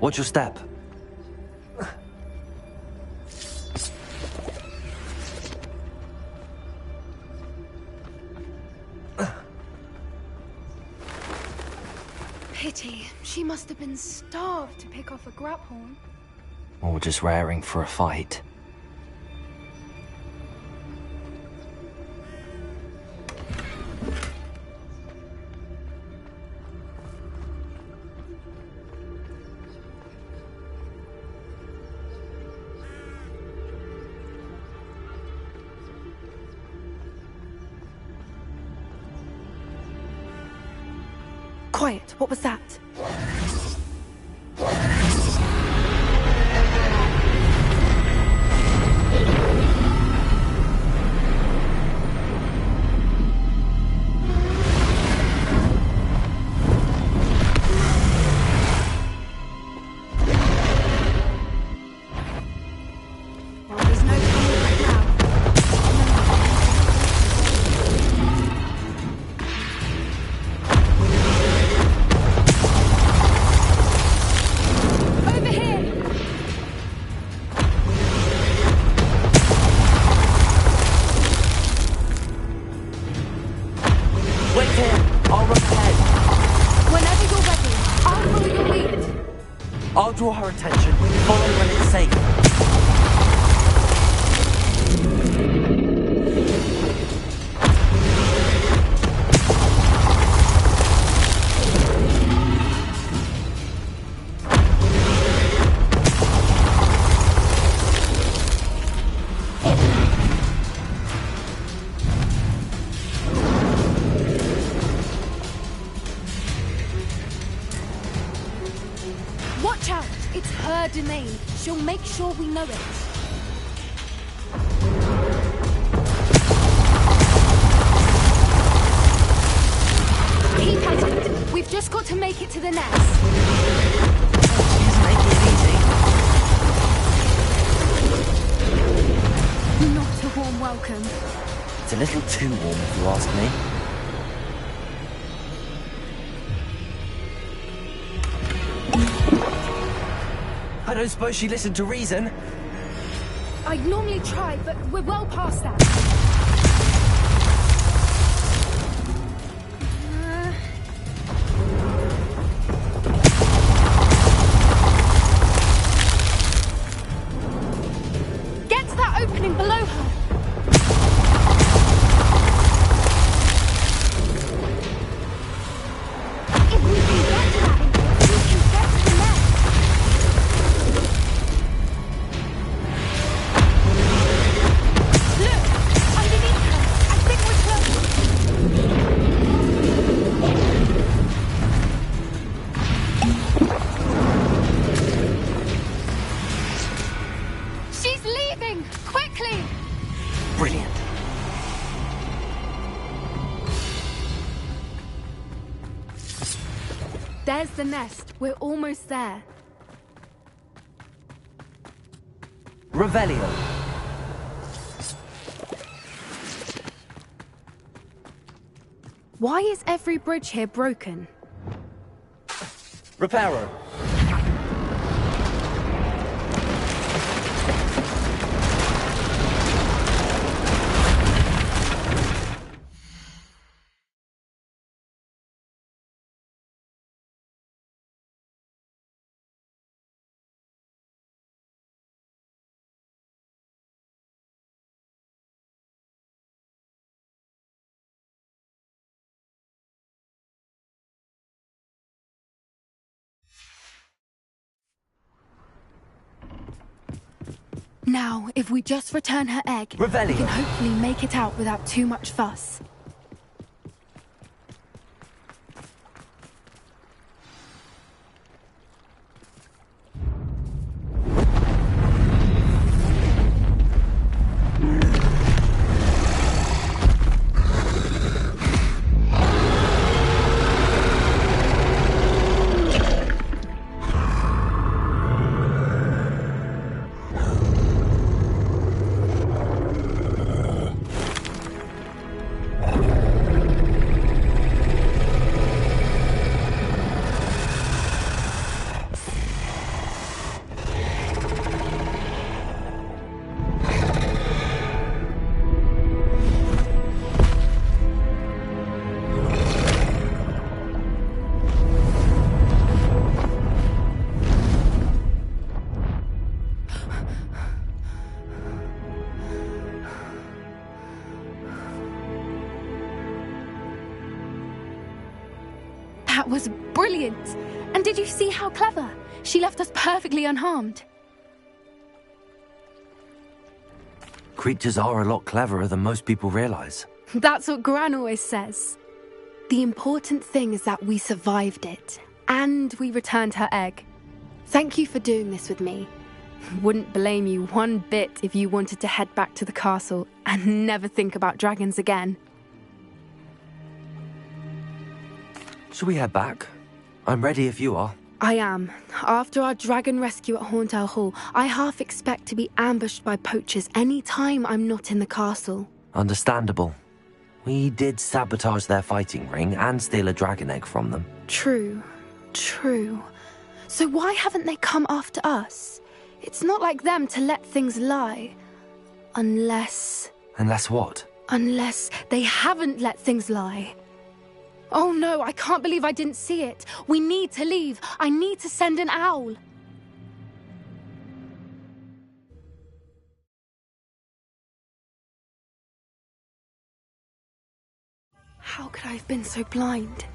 Watch your step. Pity. She must have been starved to pick off a grapehorn. Or just raring for a fight. Quiet, what was that? Well, there's no coming back now. Over here! Wait here! I'll run ahead. Whenever you're ready, I'll follow your lead. I'll draw her attention. Follow when it's safe. Watch out! It's her domain. She'll make sure we know it. Keep at it. We've just got to make it to the nest. She's making it easy. Not a warm welcome. It's a little too warm if you ask me. I don't suppose she listened to reason. I'd normally try, but we're well past that. Get to that opening below her. If we can get to that entrance, we can get to the nest. Look! Underneath her! I think we're close! She's leaving! Quickly! Brilliant. There's the nest. We're almost there. Revelio. Why is every bridge here broken? Reparo. Now, if we just return her egg, we Revelio. can hopefully make it out without too much fuss. That was brilliant. And did you see how clever? She left us perfectly unharmed. Creatures are a lot cleverer than most people realize. That's what Gran always says. The important thing is that we survived it, and we returned her egg. Thank you for doing this with me. Wouldn't blame you one bit if you wanted to head back to the castle and never think about dragons again. Shall we head back? I'm ready if you are. I am. After our dragon rescue at Hauntel Hall, I half expect to be ambushed by poachers any time I'm not in the castle. Understandable. We did sabotage their fighting ring and steal a dragon egg from them. True. So why haven't they come after us? It's not like them to let things lie. Unless what? Unless they haven't let things lie. Oh no, I can't believe I didn't see it. We need to leave. I need to send an owl. How could I have been so blind?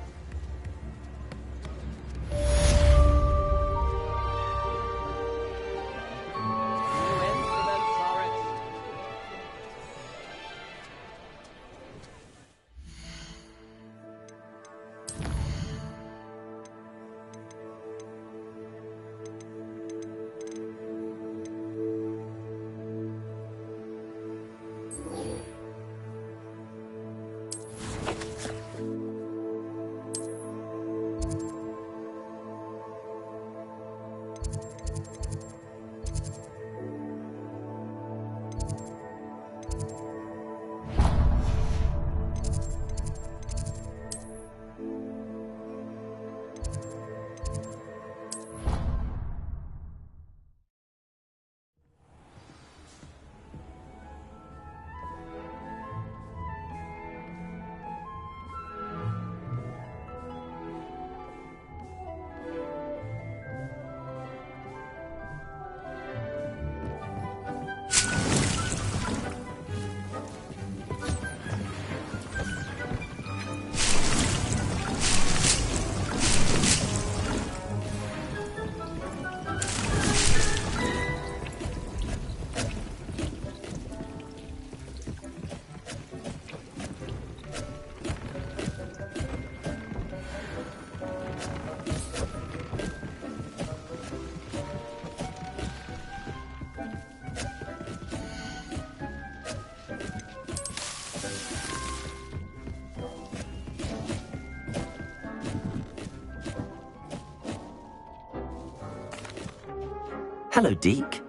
Hello, Deke.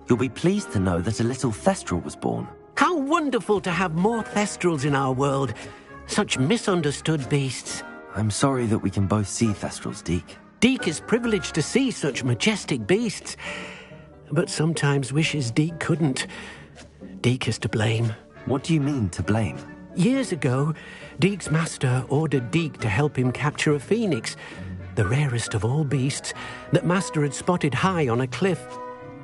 You'll be pleased to know that a little Thestral was born. How wonderful to have more Thestrals in our world. Such misunderstood beasts. I'm sorry that we can both see Thestrals, Deke. Deke is privileged to see such majestic beasts, but sometimes wishes Deke couldn't. Deke is to blame. What do you mean, to blame? Years ago, Deke's master ordered Deke to help him capture a phoenix, the rarest of all beasts, that Master had spotted high on a cliff.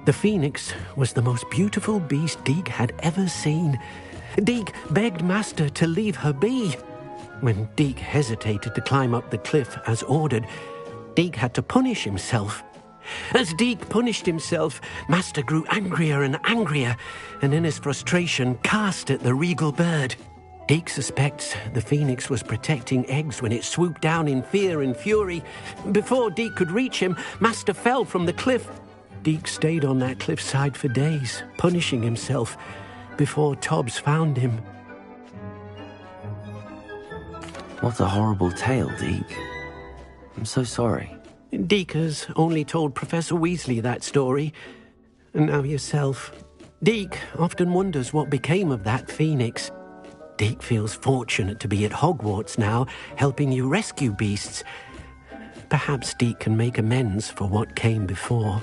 The phoenix was the most beautiful beast Deke had ever seen. Deke begged Master to leave her be. When Deke hesitated to climb up the cliff as ordered, Deke had to punish himself. As Deke punished himself, Master grew angrier and angrier, and in his frustration cast at the regal bird. Deke suspects the phoenix was protecting eggs when it swooped down in fear and fury. Before Deke could reach him, Master fell from the cliff. Deke stayed on that cliffside for days, punishing himself, before Tobbs found him. What a horrible tale, Deke. I'm so sorry. Deke has only told Professor Weasley that story, and now yourself. Deke often wonders what became of that phoenix. Deke feels fortunate to be at Hogwarts now, helping you rescue beasts. Perhaps Deke can make amends for what came before.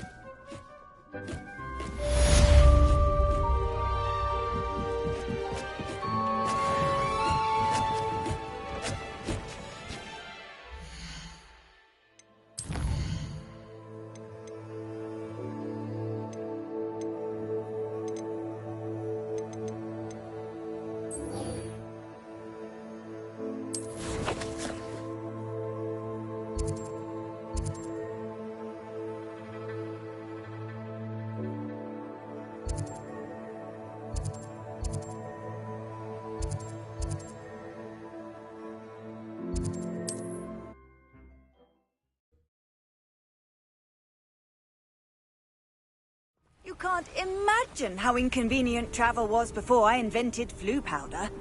can't imagine how inconvenient travel was before I invented flu powder.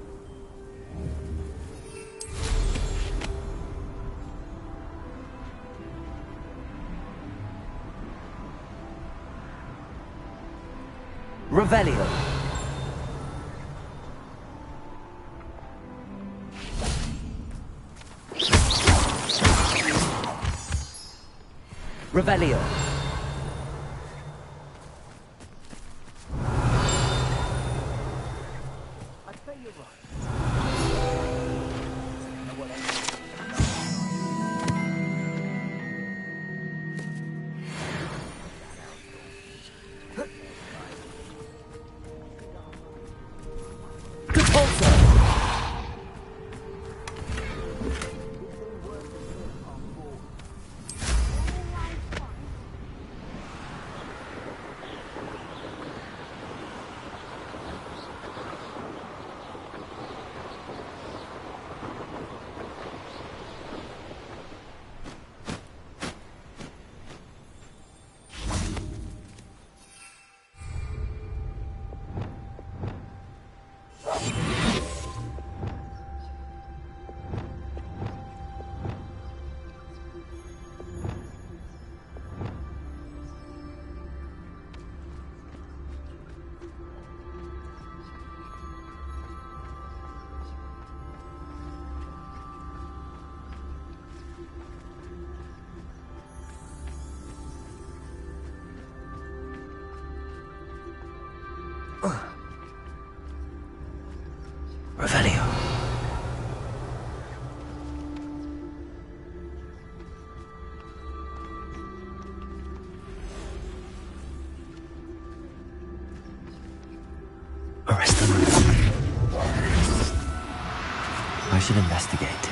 Revelio. Revelio. Revelio. Arrest them. I should investigate.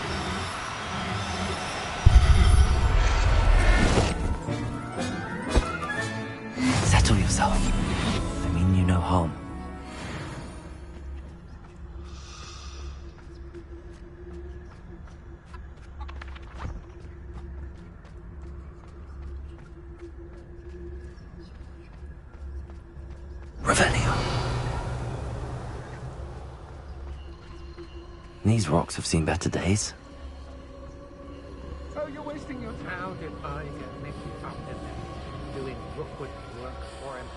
Settle yourself. I mean you no harm. Revelio. These rocks have seen better days. Oh, you're wasting your time if I get Nicky up in there doing Rookwood work for him.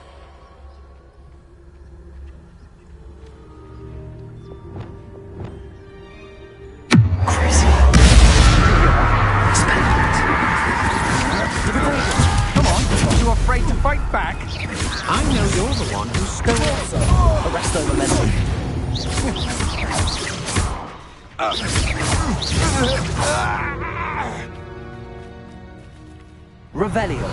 Crazy. Experiment. Come on, you afraid to fight back? I know you're the one who stole it. Arresto momentum. Revelio.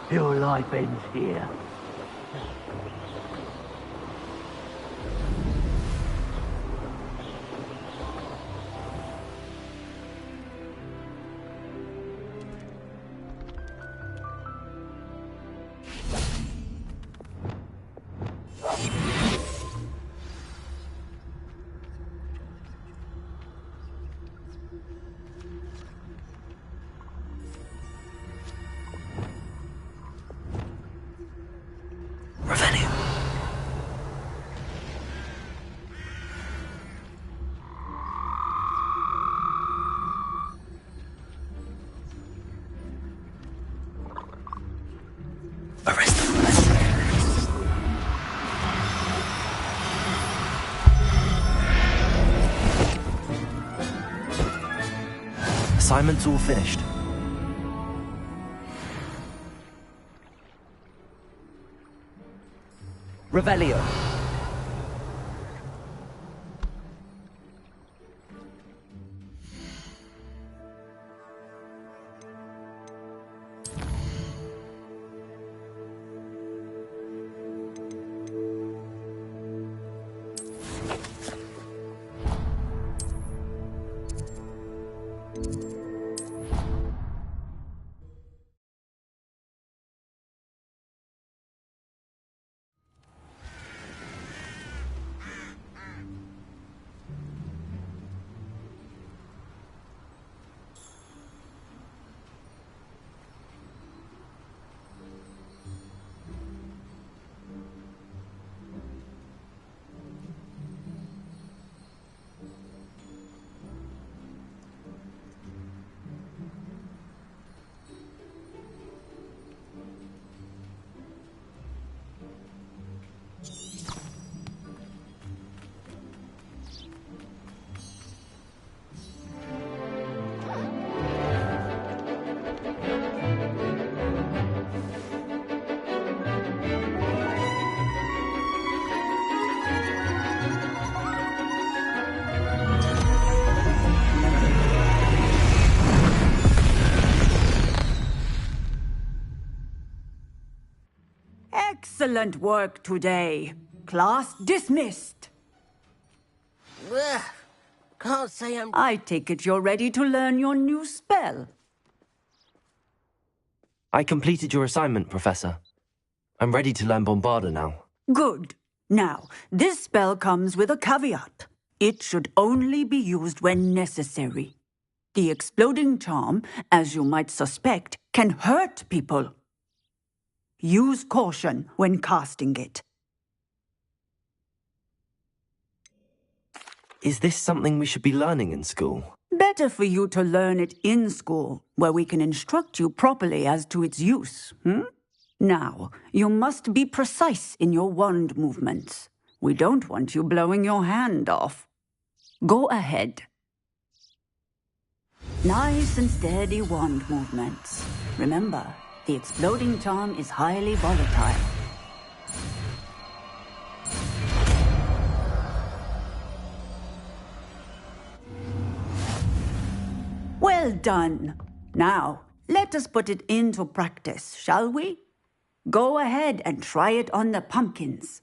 Your life ends here. Assignment's all finished. Revelio. Excellent work today. Class dismissed. Ugh, can't say I'm... I take it you're ready to learn your new spell. I completed your assignment, Professor. I'm ready to learn Bombarda now. Good. Now, this spell comes with a caveat. It should only be used when necessary. The exploding charm, as you might suspect, can hurt people. Use caution when casting it. Is this something we should be learning in school? Better for you to learn it in school, where we can instruct you properly as to its use. Now, you must be precise in your wand movements. We don't want you blowing your hand off. Go ahead. Nice and steady wand movements. Remember, the exploding charm is highly volatile. Well done. Now, let us put it into practice, shall we? Go ahead and try it on the pumpkins.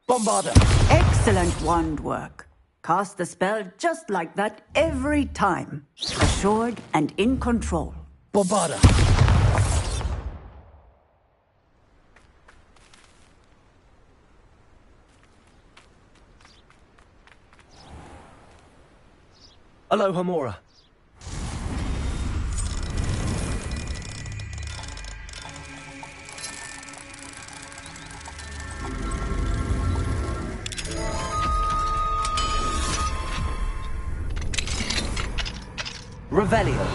Bombarda! Excellent wand work. Cast the spell just like that every time. Assured and in control. Bombarda! Aloha Mora. Revelio.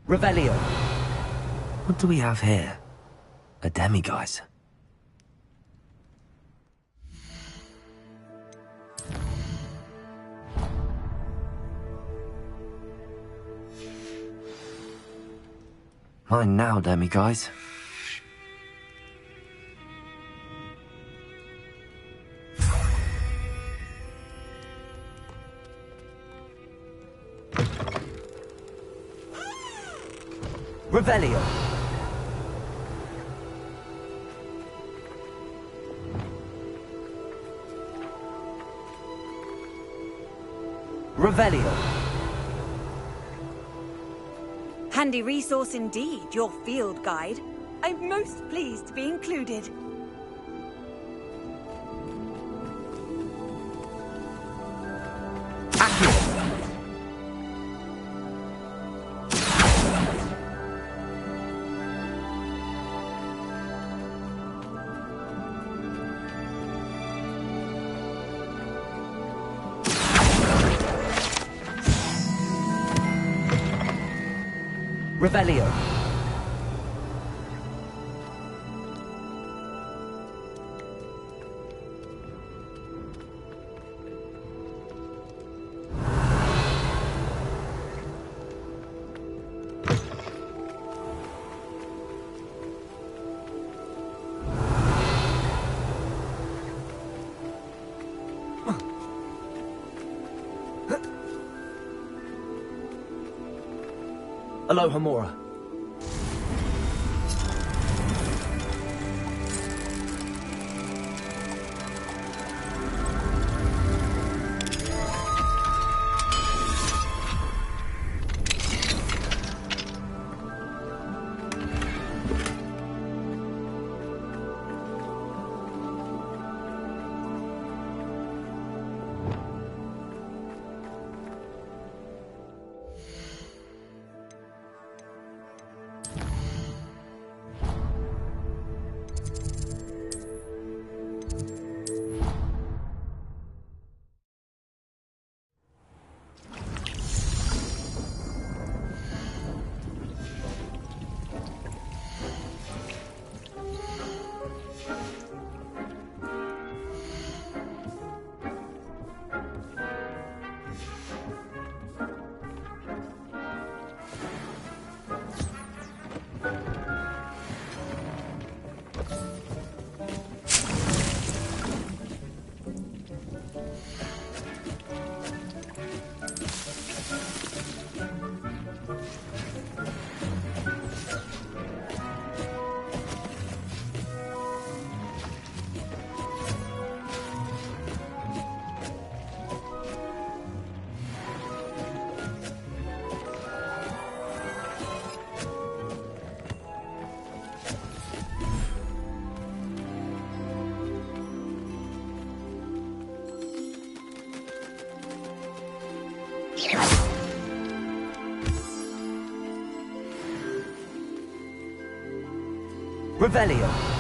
Revelio. What do we have here? A demiguise. Mine now, demiguise. Revelio. Revelio. Handy resource indeed, your field guide. I'm most pleased to be included. Revelio. Aloha Mora. Revelio.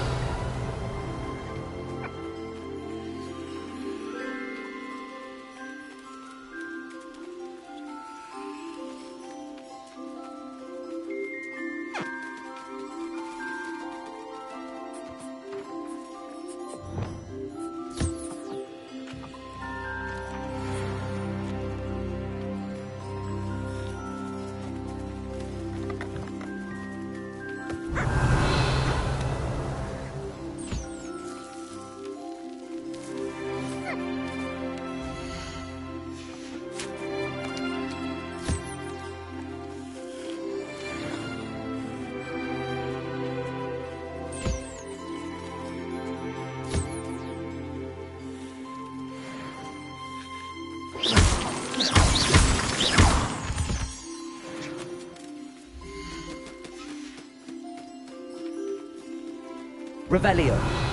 Revelio.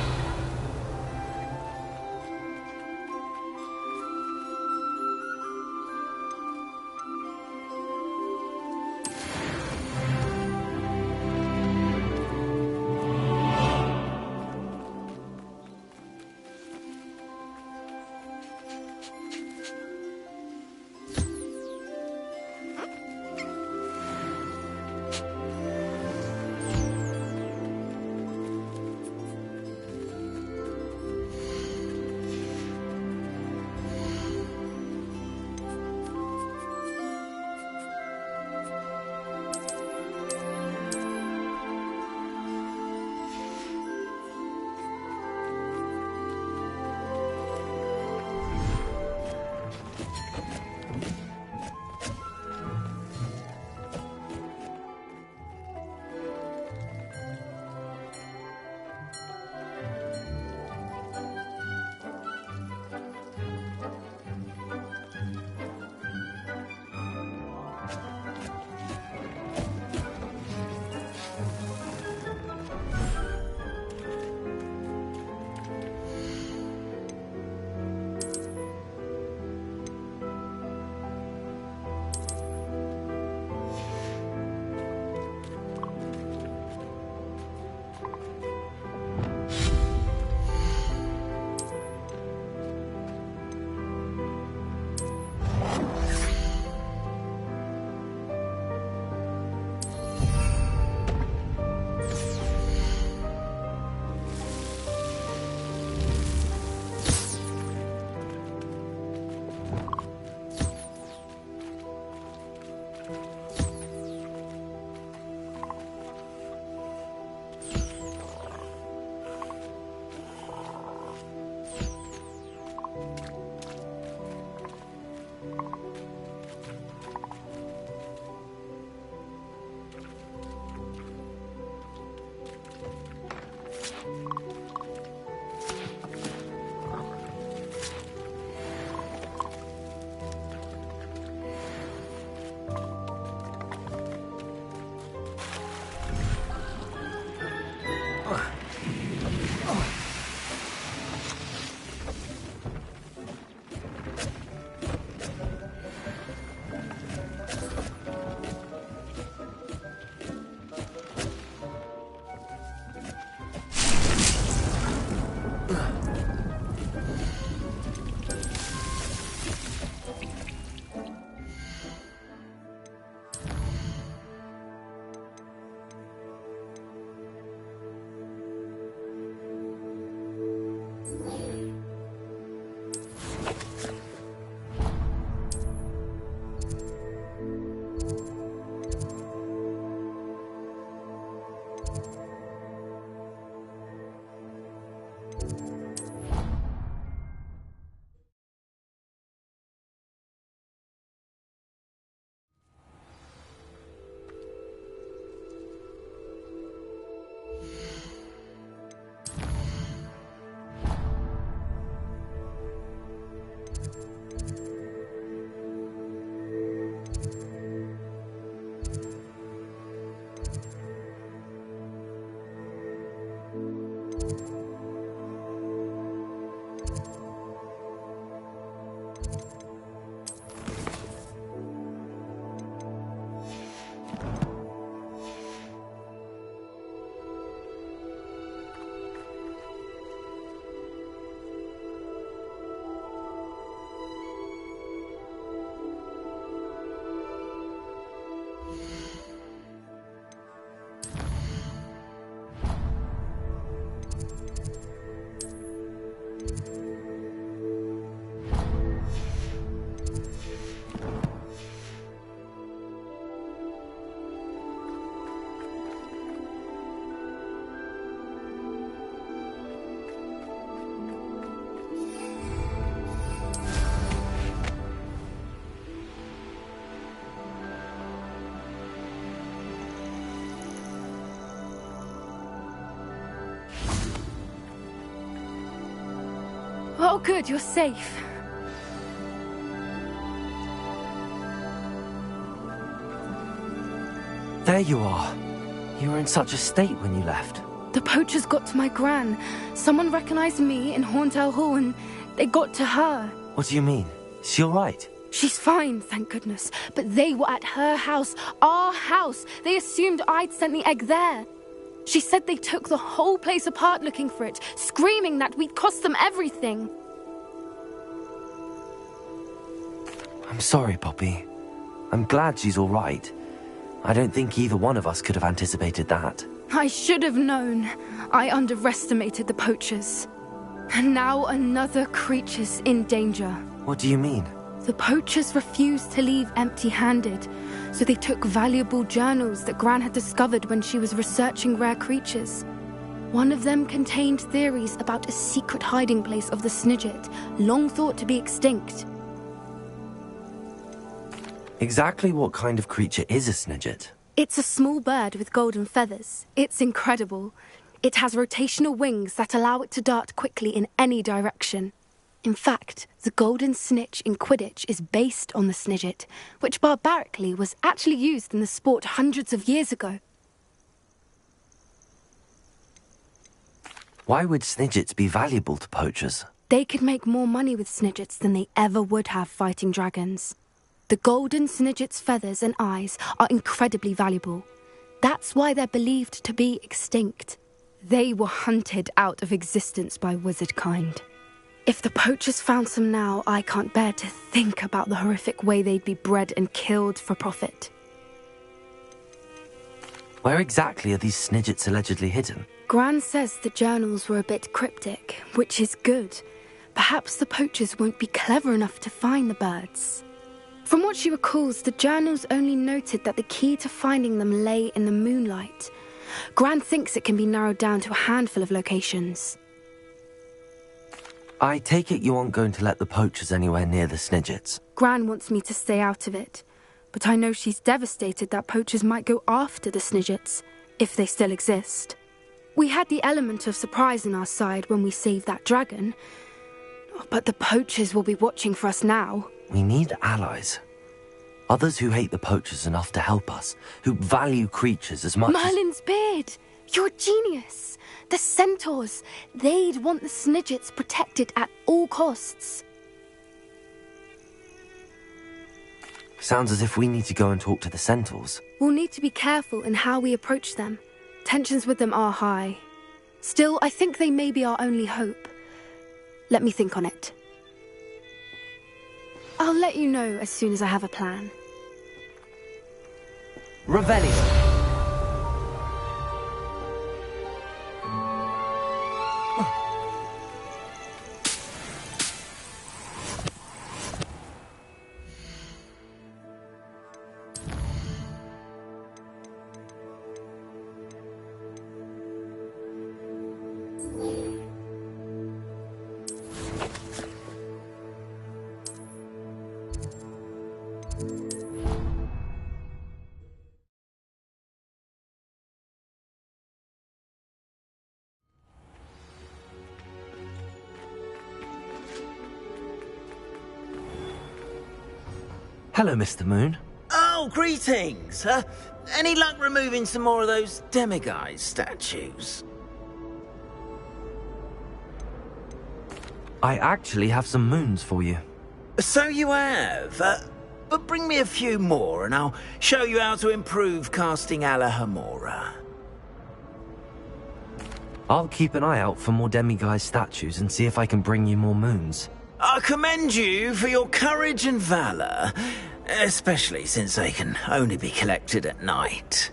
Oh, good, you're safe. There you are. You were in such a state when you left. The poachers got to my gran. Someone recognized me in Horntail Hall and they got to her. What do you mean? Is she all right? She's fine, thank goodness. But they were at her house, our house. They assumed I'd sent the egg there. She said they took the whole place apart looking for it, screaming that we'd cost them everything. I'm sorry, Poppy. I'm glad she's all right. I don't think either one of us could have anticipated that. I should have known. I underestimated the poachers. And now another creature's in danger. What do you mean? The poachers refused to leave empty-handed, so they took valuable journals that Gran had discovered when she was researching rare creatures. One of them contained theories about a secret hiding place of the Snidget, long thought to be extinct. Exactly what kind of creature is a Snidget? It's a small bird with golden feathers. It's incredible. It has rotational wings that allow it to dart quickly in any direction. In fact, the golden snitch in Quidditch is based on the Snidget, which barbarically was actually used in the sport hundreds of years ago. Why would Snidgets be valuable to poachers? They could make more money with Snidgets than they ever would have fighting dragons. The golden Snidget's feathers and eyes are incredibly valuable. That's why they're believed to be extinct. They were hunted out of existence by wizard kind. If the poachers found some now, I can't bear to think about the horrific way they'd be bred and killed for profit. Where exactly are these Snidgets allegedly hidden? Gran says the journals were a bit cryptic, which is good. Perhaps the poachers won't be clever enough to find the birds. From what she recalls, the journals only noted that the key to finding them lay in the moonlight. Gran thinks it can be narrowed down to a handful of locations. I take it you aren't going to let the poachers anywhere near the Snidgets. Gran wants me to stay out of it, but I know she's devastated that poachers might go after the Snidgets, if they still exist. We had the element of surprise on our side when we saved that dragon, but the poachers will be watching for us now. We need allies. Others who hate the poachers enough to help us, who value creatures as much Merlin's beard! You're a genius! The centaurs, they'd want the Snidgets protected at all costs. Sounds as if we need to go and talk to the centaurs. We'll need to be careful in how we approach them. Tensions with them are high. Still, I think they may be our only hope. Let me think on it. I'll let you know as soon as I have a plan. Revelio. Hello, Mr. Moon. Oh, greetings. Any luck removing some more of those demiguise statues? I actually have some moons for you. So you have. But bring me a few more and I'll show you how to improve casting a la Hamora. I'll keep an eye out for more demiguise statues and see if I can bring you more moons. I commend you for your courage and valor, especially since they can only be collected at night.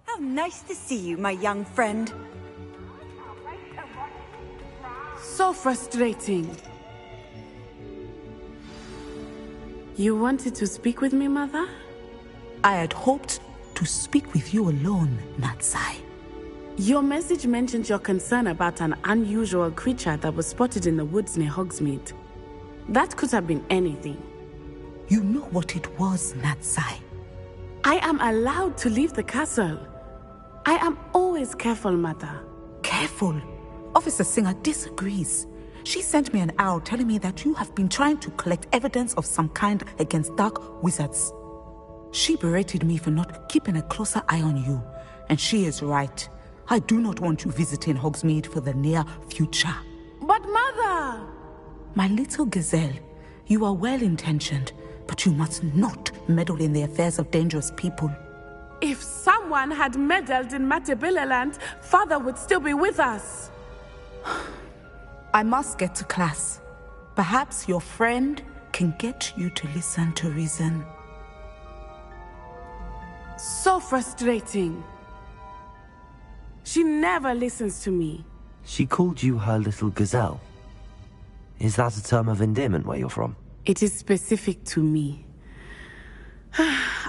How nice to see you, my young friend. So frustrating. You wanted to speak with me, Mother? I had hoped to speak with you alone, Natsai. Your message mentioned your concern about an unusual creature that was spotted in the woods near Hogsmeade. That could have been anything. You know what it was, Natsai. I am allowed to leave the castle. I am always careful, Mother. Careful. Officer Singer disagrees. She sent me an owl telling me that you have been trying to collect evidence of some kind against dark wizards. She berated me for not keeping a closer eye on you, and she is right. I do not want you visiting Hogsmeade for the near future. But Mother! My little gazelle, you are well-intentioned, but you must not meddle in the affairs of dangerous people. If someone had meddled in Matabeleland, Father would still be with us. I must get to class. Perhaps your friend can get you to listen to reason. So frustrating. She never listens to me. She called you her little gazelle. Is that a term of endearment where you're from? It is specific to me.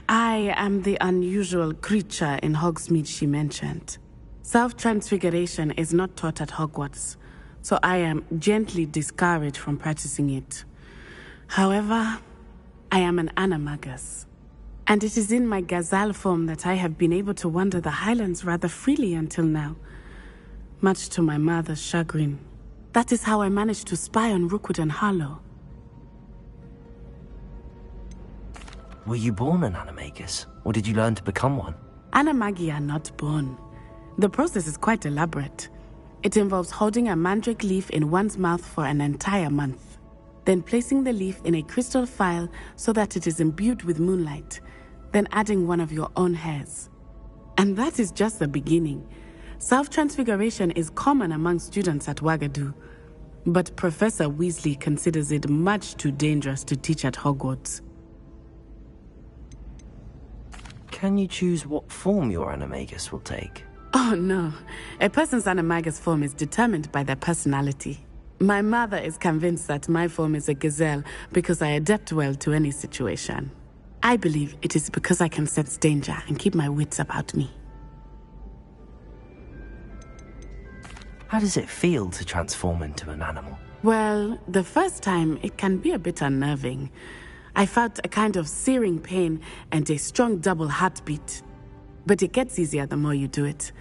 I am the unusual creature in Hogsmeade she mentioned. Self-transfiguration is not taught at Hogwarts, so I am gently discouraged from practicing it. However, I am an animagus, and it is in my gazelle form that I have been able to wander the Highlands rather freely until now, much to my mother's chagrin. That is how I managed to spy on Rookwood and Harlow. Were you born an animagus, or did you learn to become one? Animagi are not born. The process is quite elaborate. It involves holding a mandrake leaf in one's mouth for an entire month, then placing the leaf in a crystal phial so that it is imbued with moonlight, then adding one of your own hairs. And that is just the beginning. Self-transfiguration is common among students at Wagadu, but Professor Weasley considers it much too dangerous to teach at Hogwarts. Can you choose what form your animagus will take? Oh no, a person's animagus form is determined by their personality. My mother is convinced that my form is a gazelle because I adapt well to any situation. I believe it is because I can sense danger and keep my wits about me. How does it feel to transform into an animal? Well, the first time it can be a bit unnerving. I felt a kind of searing pain and a strong double heartbeat. But it gets easier the more you do it.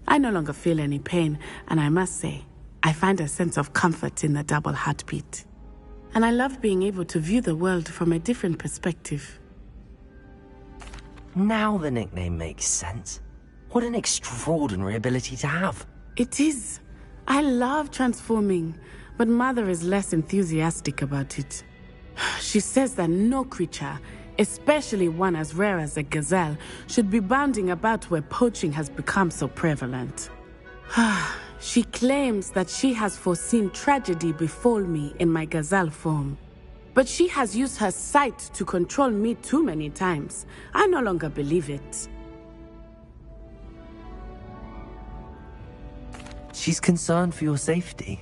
I no longer feel any pain, and I must say, I find a sense of comfort in the double heartbeat. And I love being able to view the world from a different perspective. Now the nickname makes sense. What an extraordinary ability to have. It is. I love transforming, but Mother is less enthusiastic about it. She says that no creature, especially one as rare as a gazelle, should be bounding about where poaching has become so prevalent. She claims that she has foreseen tragedy befall me in my gazelle form. But she has used her sight to control me too many times. I no longer believe it. She's concerned for your safety.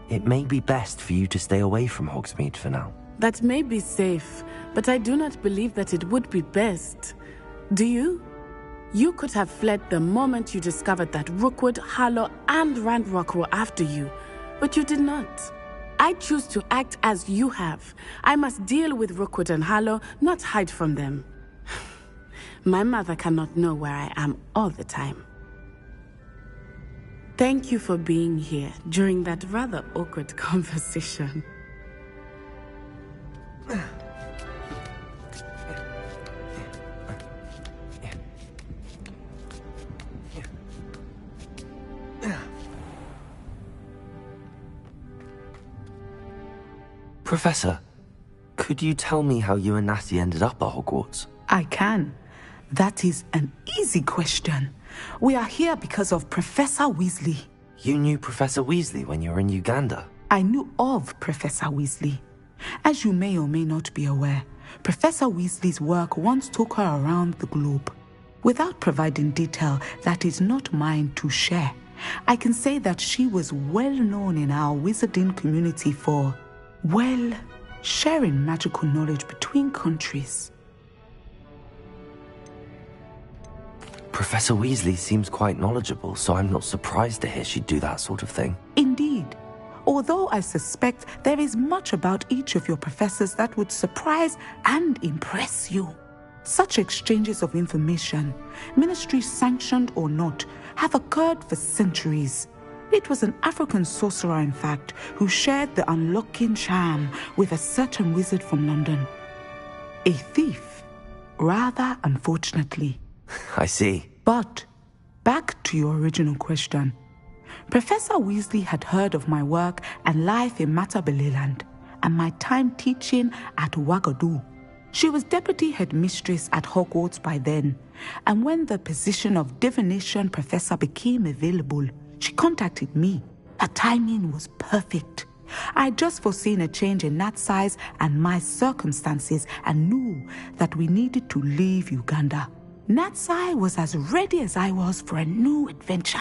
It may be best for you to stay away from Hogsmeade for now. That may be safe, but I do not believe that it would be best. Do you? You could have fled the moment you discovered that Rookwood, Harlow, and Ranrock were after you, but you did not. I choose to act as you have. I must deal with Rookwood and Harlow, not hide from them. My mother cannot know where I am all the time. Thank you for being here during that rather awkward conversation. Professor, could you tell me how you and Natty ended up at Hogwarts? I can. That is an easy question. We are here because of Professor Weasley. You knew Professor Weasley when you were in Uganda? I knew of Professor Weasley. As you may or may not be aware, Professor Weasley's work once took her around the globe. Without providing detail that is not mine to share, I can say that she was well known in our wizarding community for, well, sharing magical knowledge between countries. Professor Weasley seems quite knowledgeable, so I'm not surprised to hear she'd do that sort of thing. Indeed. Although I suspect there is much about each of your professors that would surprise and impress you. Such exchanges of information, ministry sanctioned or not, have occurred for centuries. It was an African sorcerer, in fact, who shared the unlocking charm with a certain wizard from London. A thief, rather unfortunately. I see. But, back to your original question. Professor Weasley had heard of my work and life in Matabeleland, and my time teaching at Ouagadougou. She was deputy headmistress at Hogwarts by then, and when the position of divination professor became available, she contacted me. Her timing was perfect. I had just foreseen a change in Nat's size and my circumstances and knew that we needed to leave Uganda. Natsai was as ready as I was for a new adventure.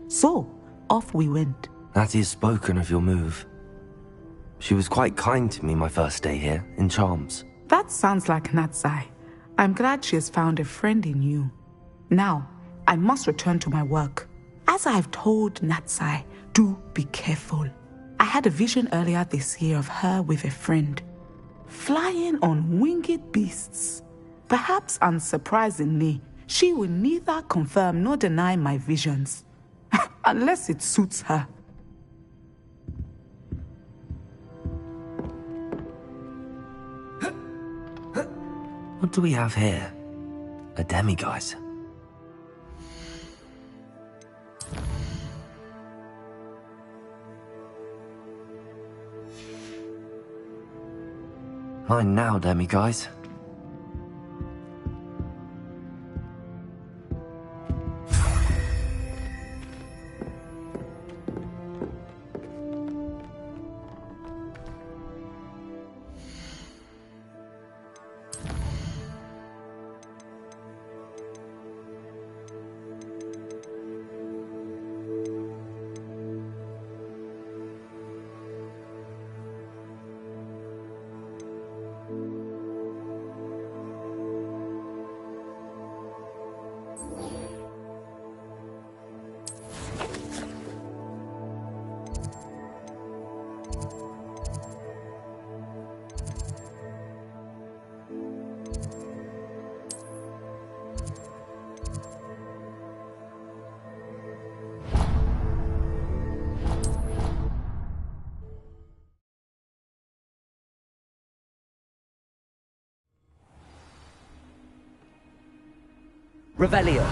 So, off we went. Natty has spoken of your move. She was quite kind to me my first day here, in Charms. That sounds like Natsai. I'm glad she has found a friend in you. Now, I must return to my work. As I've told Natsai, do be careful. I had a vision earlier this year of her with a friend, flying on winged beasts. Perhaps unsurprisingly, she will neither confirm nor deny my visions. Unless it suits her. What do we have here? A demiguise. Mine now, demiguise. Revelio.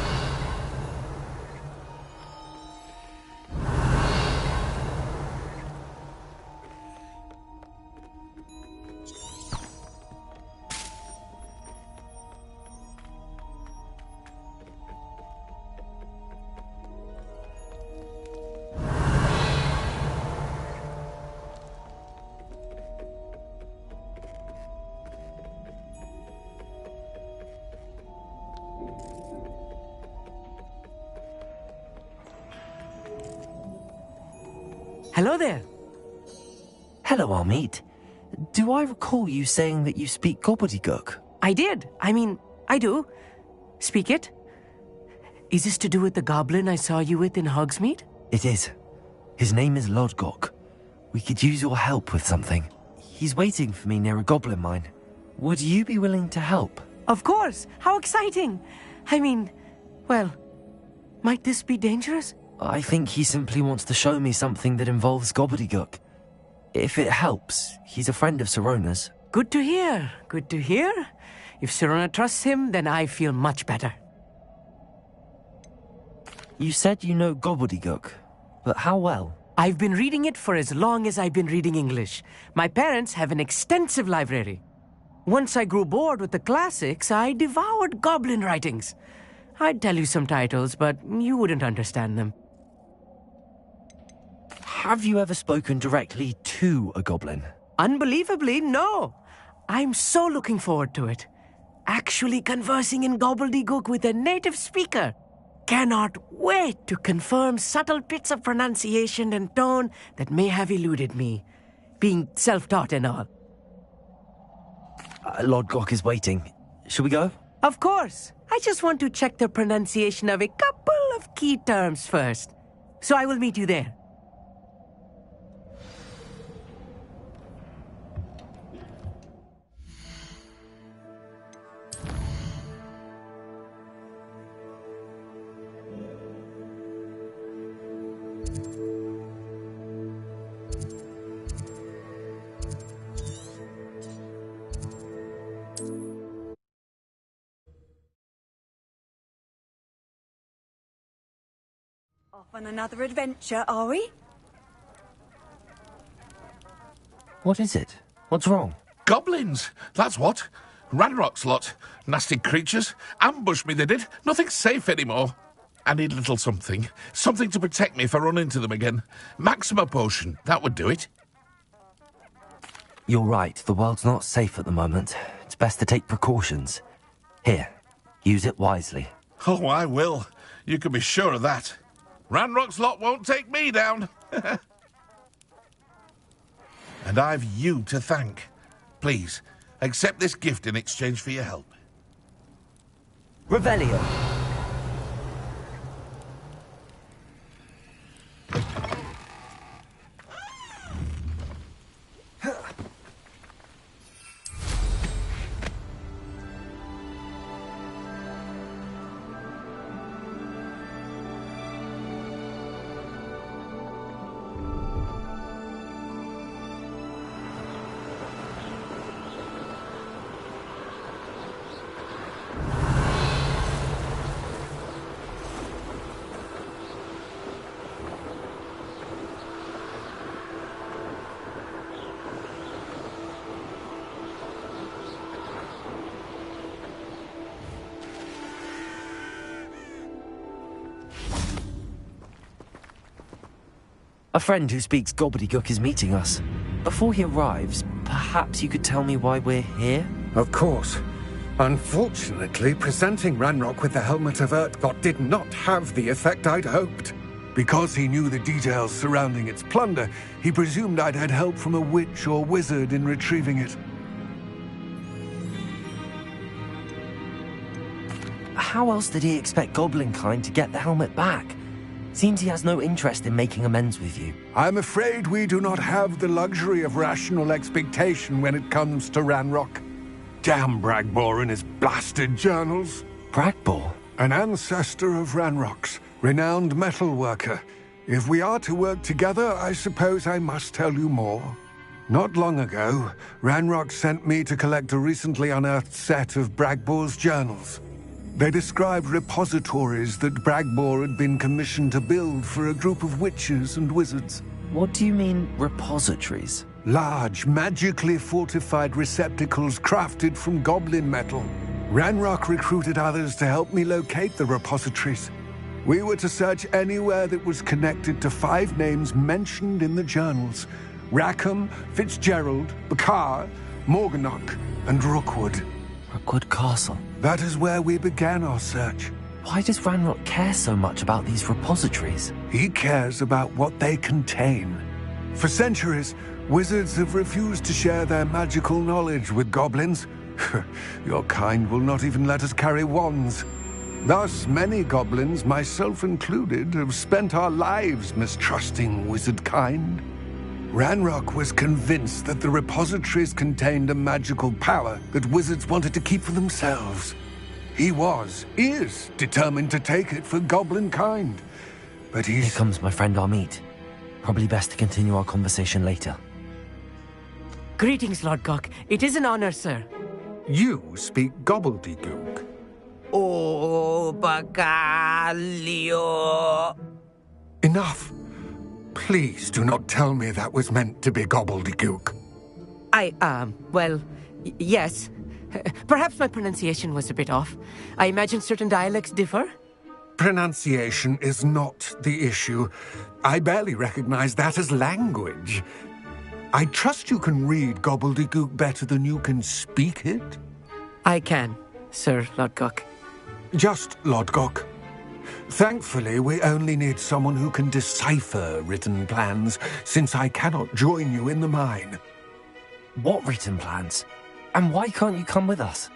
Hello there. Hello, Amit. Do I recall you saying that you speak gobbledygook? I did. I do. Speak it. Is this to do with the goblin I saw you with in Hogsmeade? It is. His name is Lodgok. We could use your help with something. He's waiting for me near a goblin mine. Would you be willing to help? Of course. How exciting. Well, might this be dangerous? I think he simply wants to show me something that involves gobbledygook. If it helps, he's a friend of Sirona's. Good to hear. Good to hear. If Sirona trusts him, then I feel much better. You said you know gobbledygook, but how well? I've been reading it for as long as I've been reading English. My parents have an extensive library. Once I grew bored with the classics, I devoured goblin writings. I'd tell you some titles, but you wouldn't understand them. Have you ever spoken directly to a goblin? Unbelievably, no. I'm so looking forward to it. Actually conversing in gobbledygook with a native speaker. Cannot wait to confirm subtle bits of pronunciation and tone that may have eluded me, being self-taught and all. Lodgok is waiting. Shall we go? Of course. I just want to check the pronunciation of a couple of key terms first. So I will meet you there. Off on another adventure, are we? What is it? What's wrong? Goblins, that's what. Ranrock's lot. Nasty creatures. Ambushed me, they did. Nothing safe anymore. I need a little something. Something to protect me if I run into them again. Maxima potion, that would do it. You're right, the world's not safe at the moment. It's best to take precautions. Here, use it wisely. Oh, I will. You can be sure of that. Ranrock's lot won't take me down. And I've you to thank. Please, accept this gift in exchange for your help. Revelio. A friend who speaks gobbledygook is meeting us. Before he arrives, perhaps you could tell me why we're here? Of course. Unfortunately, presenting Ranrock with the Helmet of Urtkot did not have the effect I'd hoped. Because he knew the details surrounding its plunder, he presumed I'd had help from a witch or wizard in retrieving it. How else did he expect Goblinkind to get the helmet back? Seems he has no interest in making amends with you. I'm afraid we do not have the luxury of rational expectation when it comes to Ranrock. Damn Bragbor and his blasted journals. Bragbor? An ancestor of Ranrock's, renowned metal worker. If we are to work together, I suppose I must tell you more. Not long ago, Ranrock sent me to collect a recently unearthed set of Bragbor's journals. They described repositories that Bragbor had been commissioned to build for a group of witches and wizards. What do you mean, repositories? Large, magically fortified receptacles crafted from goblin metal. Ranrock recruited others to help me locate the repositories. We were to search anywhere that was connected to 5 names mentioned in the journals: Rackham, Fitzgerald, Bakar, Morganach, and Rookwood. Rookwood Castle. That is where we began our search. Why does Ranrock care so much about these repositories? He cares about what they contain. For centuries, Wizards have refused to share their magical knowledge with goblins. Your kind will not even let us carry wands. Thus, many goblins, myself included, have spent our lives mistrusting wizard kind. Ranrock was convinced that the repositories contained a magical power that wizards wanted to keep for themselves. He is determined to take it for goblin kind. But Here comes my friend Amit. Probably best to continue our conversation later. Greetings, Lord Gok. It is an honor, sir. You speak gobbledygook. Oh, Bagaglio. Enough. Please do not tell me that was meant to be gobbledygook. Well, yes. Perhaps my pronunciation was a bit off. I imagine certain dialects differ? Pronunciation is not the issue. I barely recognize that as language. I trust you can read gobbledygook better than you can speak it? I can, Sir Lord Gok. Just Lord Gok. Thankfully, we only need someone who can decipher written plans, since I cannot join you in the mine. What written plans? And why can't you come with us?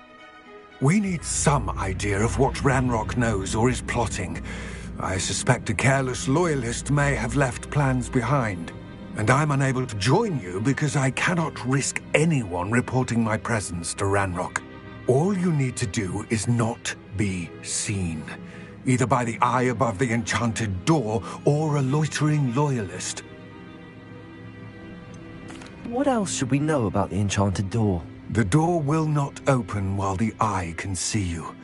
We need some idea of what Ranrock knows or is plotting. I suspect a careless loyalist may have left plans behind. And I'm unable to join you because I cannot risk anyone reporting my presence to Ranrock. All you need to do is not be seen, either by the eye above the enchanted door or a loitering loyalist. What else should we know about the enchanted door? The door will not open while the eye can see you.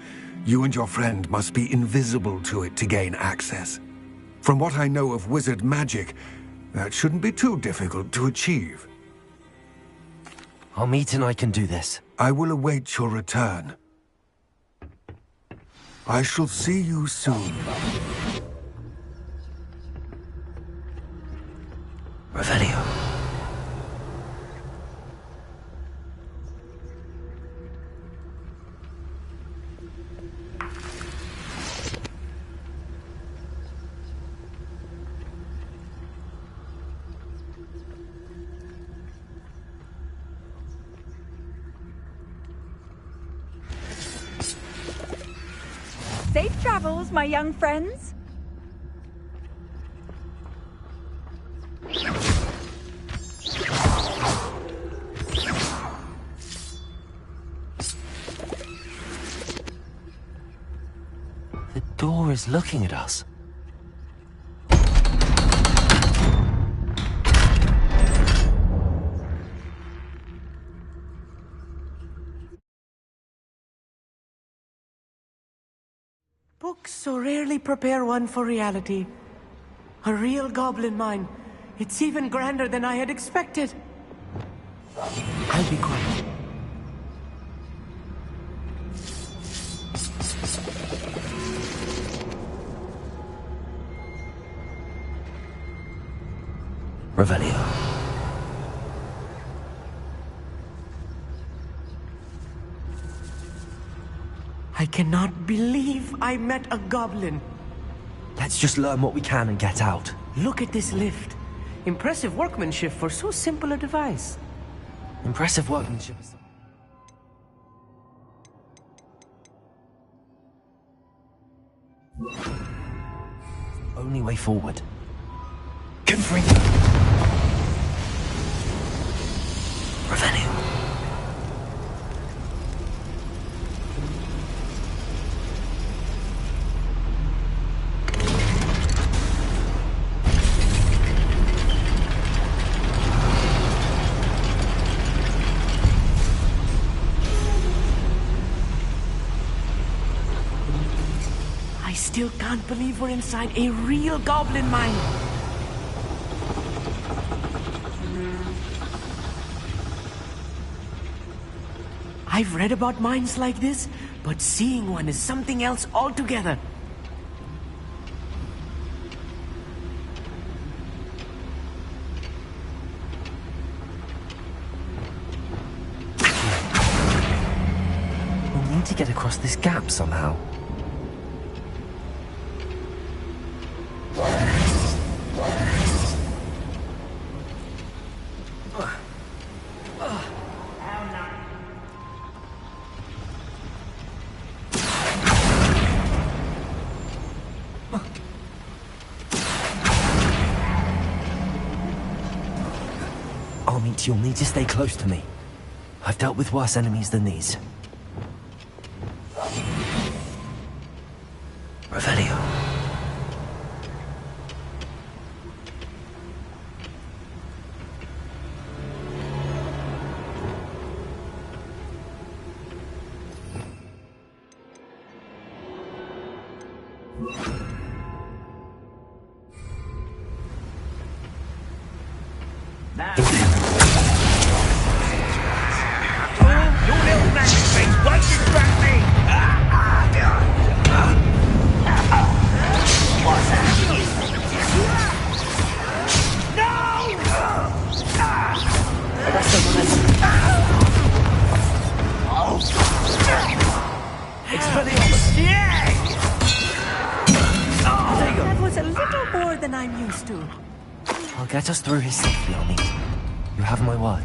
You and your friend must be invisible to it to gain access. From what I know of wizard magic, that shouldn't be too difficult to achieve. Amit and I can do this. I will await your return. I shall see you soon. Revelio. Safe travels, my young friends. The door is looking at us. Books so rarely prepare one for reality. A real goblin mine. It's even grander than I had expected. I'll be quiet. Revelio. I cannot believe I met a goblin. Let's just learn what we can and get out. Look at this lift. Impressive workmanship for so simple a device. Impressive workmanship. Only way forward. Confringo. Revelio. I still can't believe we're inside a real goblin mine. I've read about mines like this, but seeing one is something else altogether. We'll need to get across this gap somehow. point, you'll need to stay close to me. I've dealt with worse enemies than these. Revelio. That was a little more than I'm used to. I'll get us through his safely, Amit. You have my word.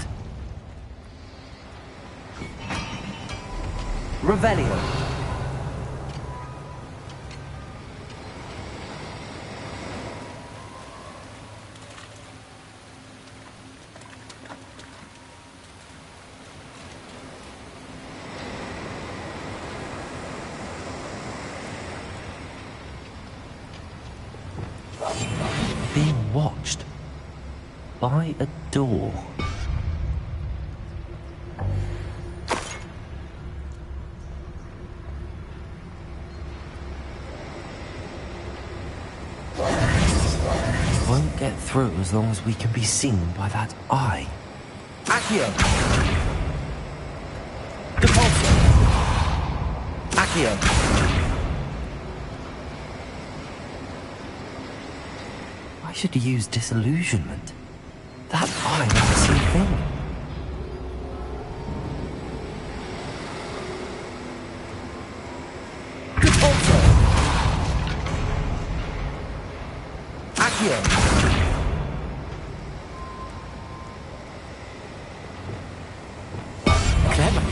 Revelio. Being watched by a door. Won't get through as long as we can be seen by that eye. Accio. Depulso. Accio. I should use disillusionment. That eye never see a thing. Depulso. Accio. Clever.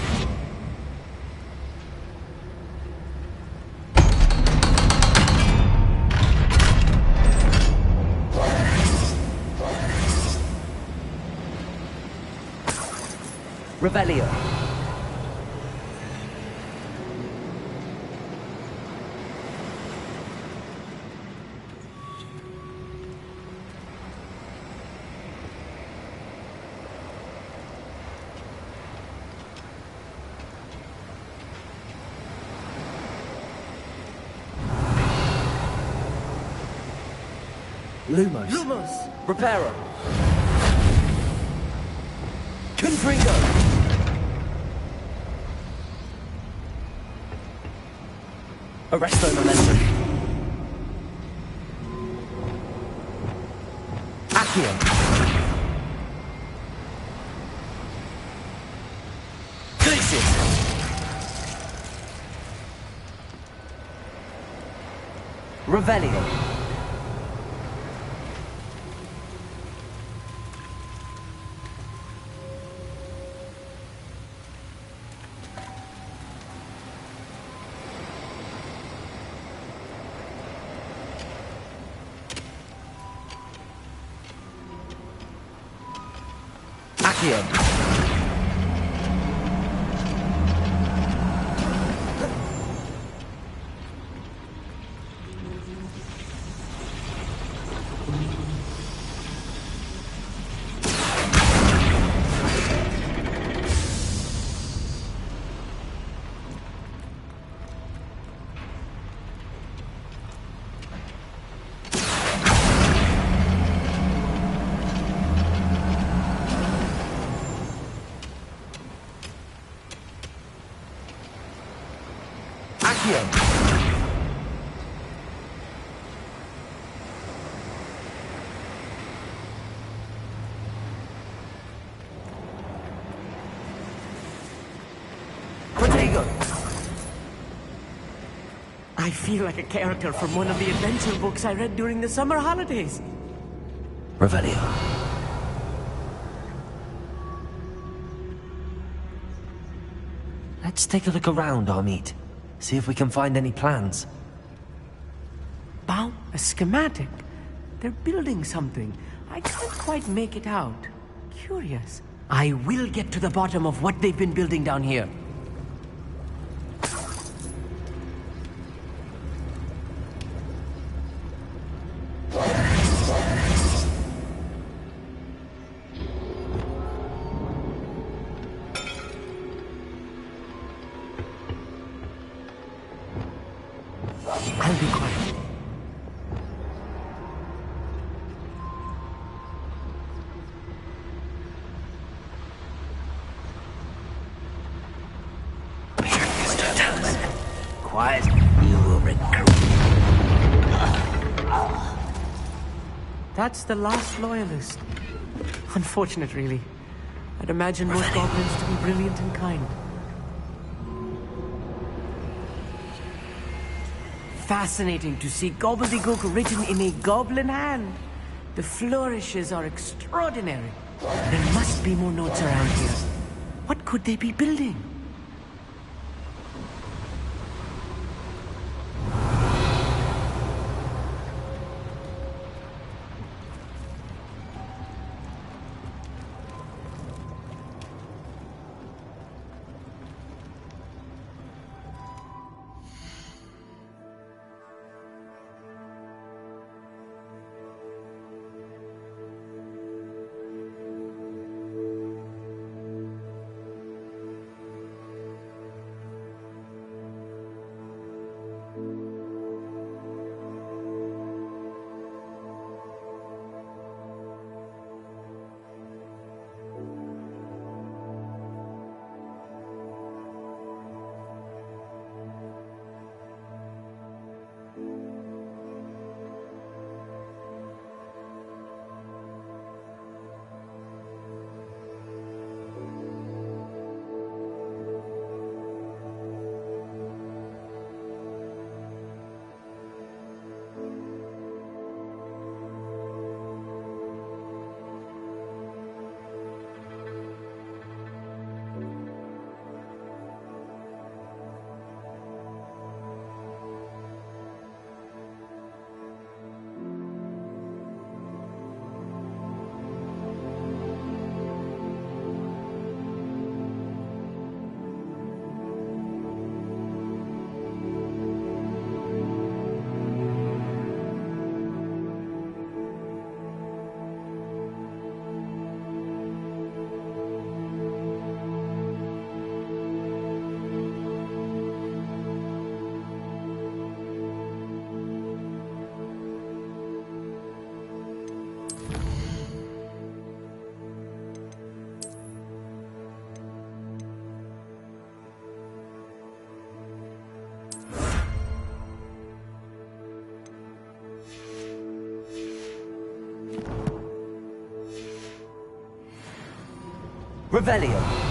Revelio. Lumos. Lumos. Reparo. Confringo. Arresto momentum. Accio. Glacis. Revelio. Accio. I feel like a character from one of the adventure books I read during the summer holidays. Revelio. Let's take a look around, Amit. See if we can find any plans. Wow, a schematic. They're building something. I can't quite make it out. curious. I will get to the bottom of what they've been building down here. I'll be quiet. Quiet, you will regret. That's the last loyalist. Unfortunate, really. I'd imagine most goblins to be brilliant and kind. Fascinating to see gobbledygook written in a goblin hand. The flourishes are extraordinary. There must be more notes around here. What could they be building? Revelio.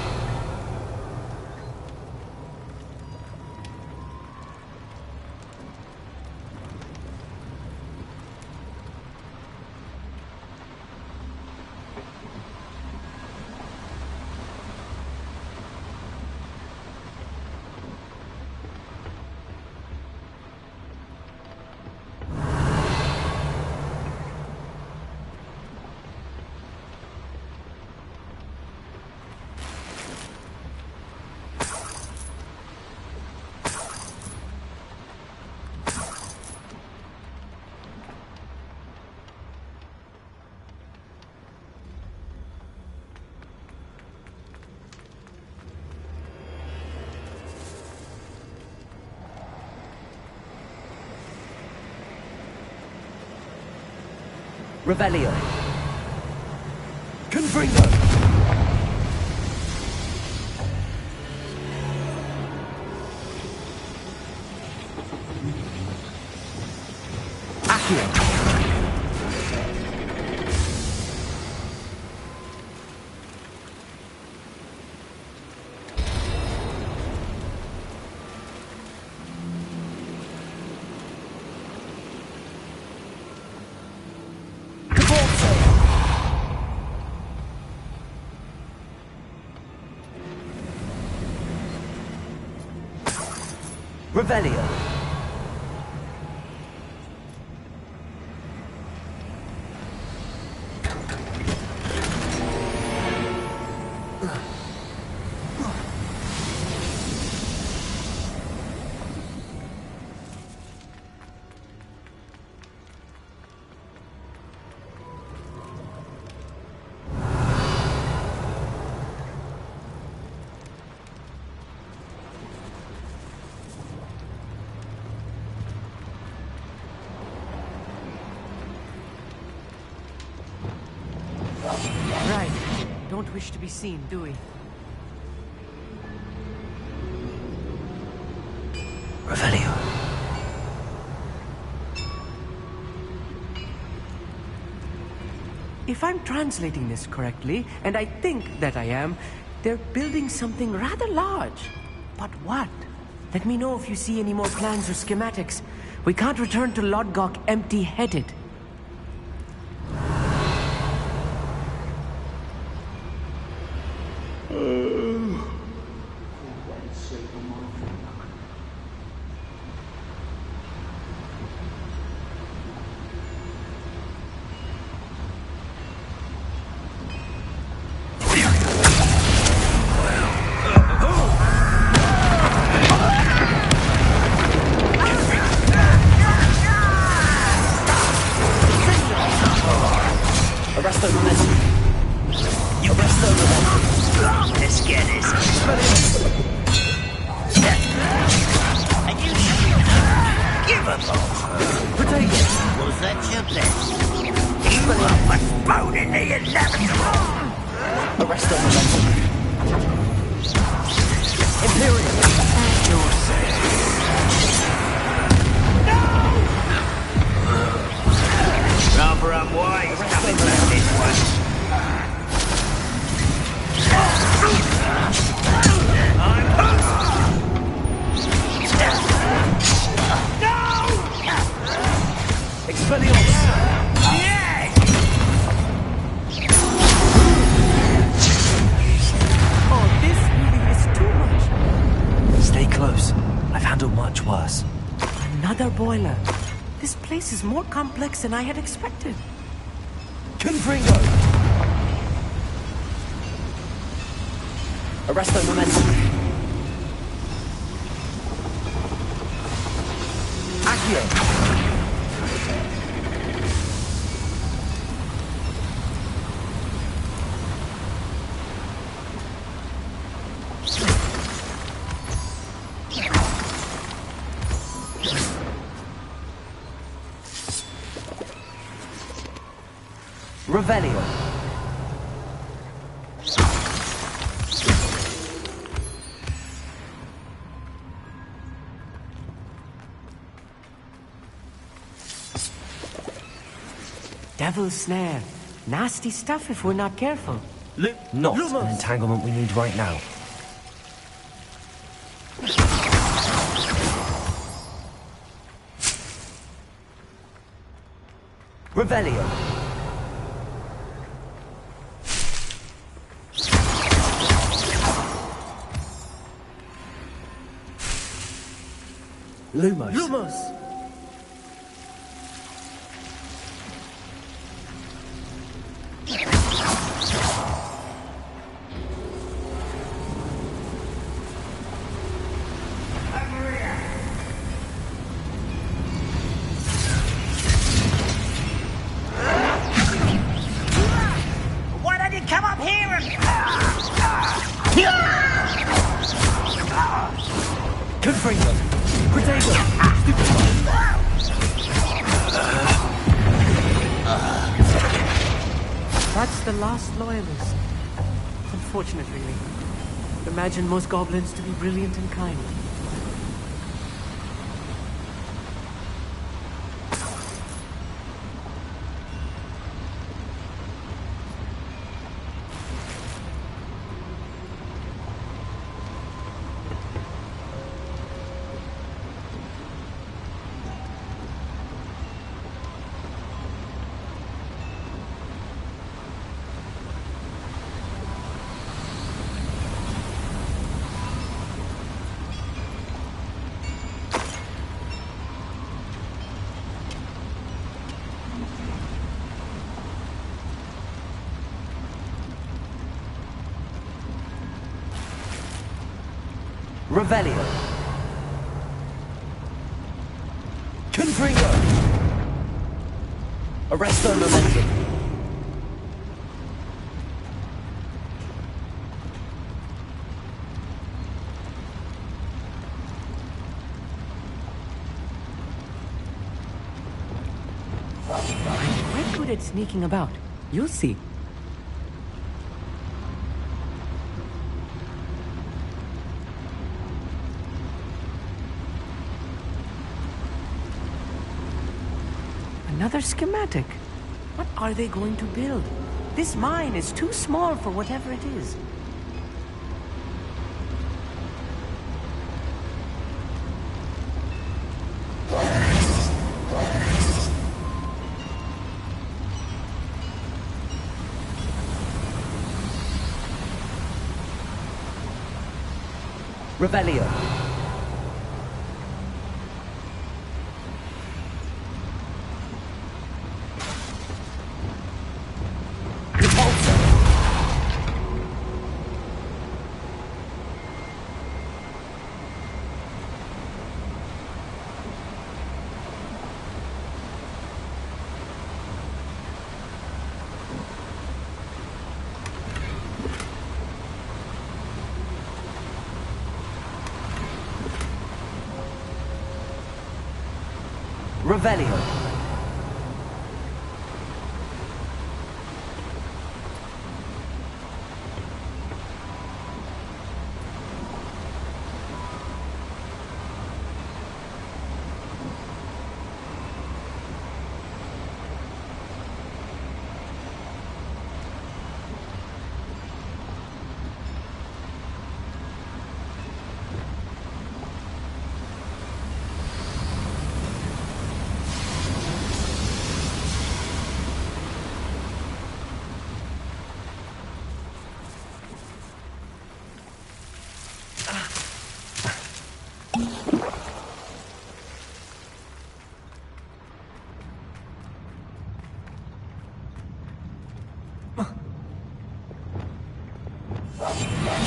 Revelio. Confringo. Accio. Revelio. don't wish to be seen, do we? Revelio. If I'm translating this correctly, and I think that I am, they're building something rather large. But what? Let me know if you see any more plans or schematics. We can't return to Lodgok empty-headed. Is more complex than I had expected. Confringo! Arresto momentum. Accio! Revelio. Devil's snare. Nasty stuff if we're not careful. Not an entanglement we need right now. Revelio. Lumos. Lumos! Why don't you come up here and... Confringo. That's the last loyalist. Unfortunately, imagine most goblins to be brilliant and kind. Revelio. Confringo. Arresto momentum. I'm quite good at sneaking about. You'll see. Another schematic. What are they going to build? This mine is too small for whatever it is. Revelio. Revelio.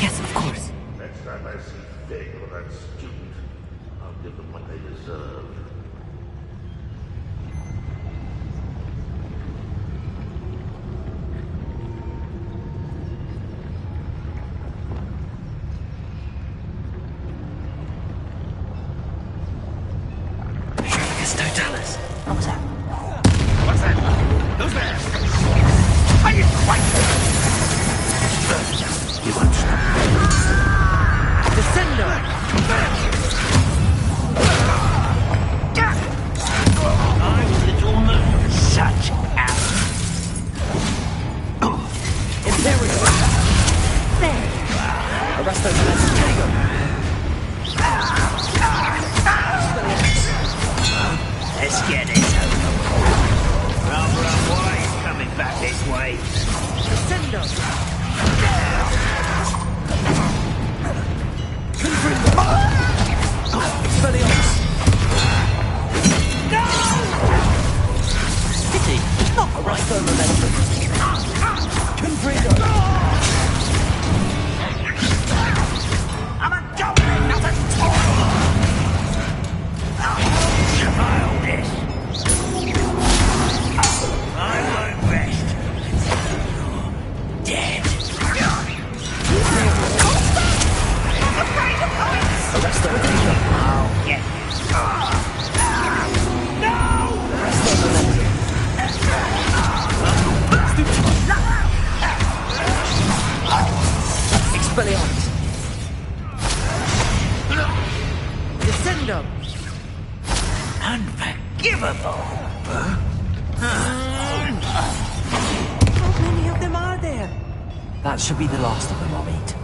Yes, of course. Next time I see Fig or that student, I'll give them what they deserve. Totalis. What's that? What's that? Who's there? Are you quite? You won't stop. Descendo! I'm little man. Such ass. Imperial. There. Arresto Diego. Let's get this over. Rather unwise coming back this way. Descendo. Expelliarmus. No! Pity. Arresto Momentum. Confrigo. I'm a goblin, not a toy! Smile this. I won't rest until you're dead. I'm afraid of heights! Arresto Momentum. I'll get you. No! Arresto Momentum. Expelliarmus. Descendo. Unforgivable! How many of them are there? That should be the last of them I'll eat.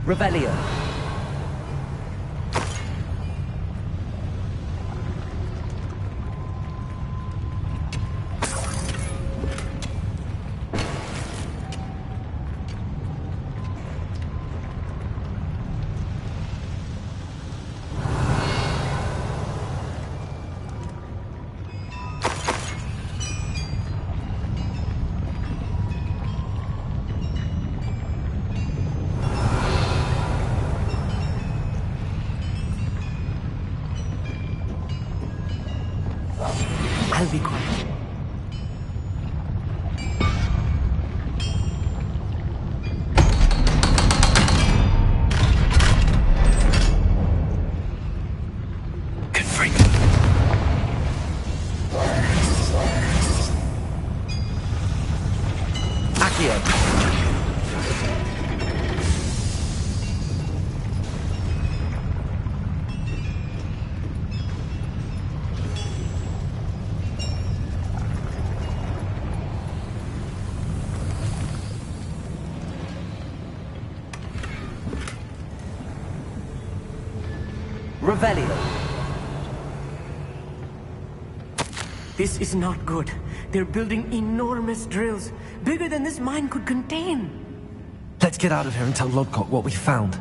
Revelio. I'll be quiet. Revelio. This is not good. They're building enormous drills, bigger than this mine could contain. Let's get out of here and tell Lodgok what we found.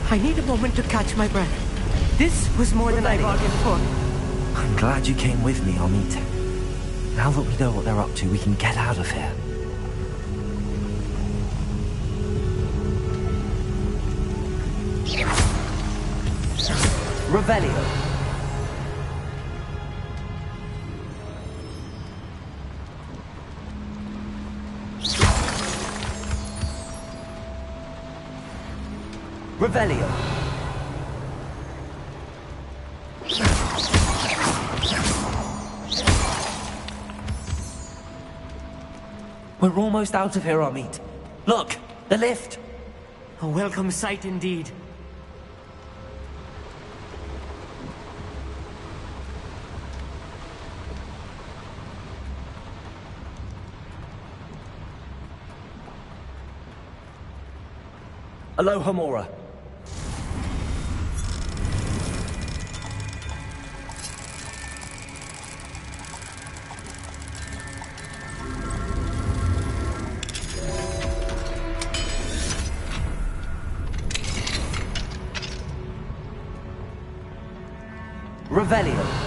I need a moment to catch my breath. This was more than I bargained for. I'm glad you came with me, Amit. Now that we know what they're up to, we can get out of here. Revelio. Revelio. We're almost out of here, Amit. Look, the lift. A welcome sight indeed. Alohomora. Revelio.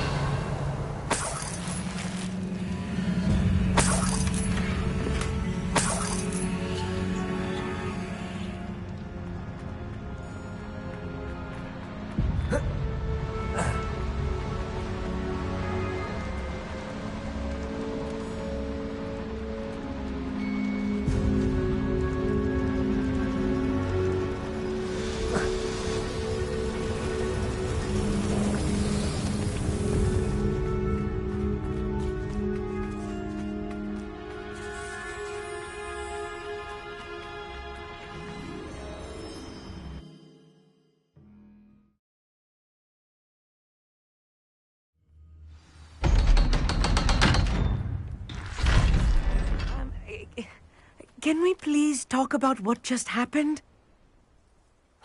Can we please talk about what just happened?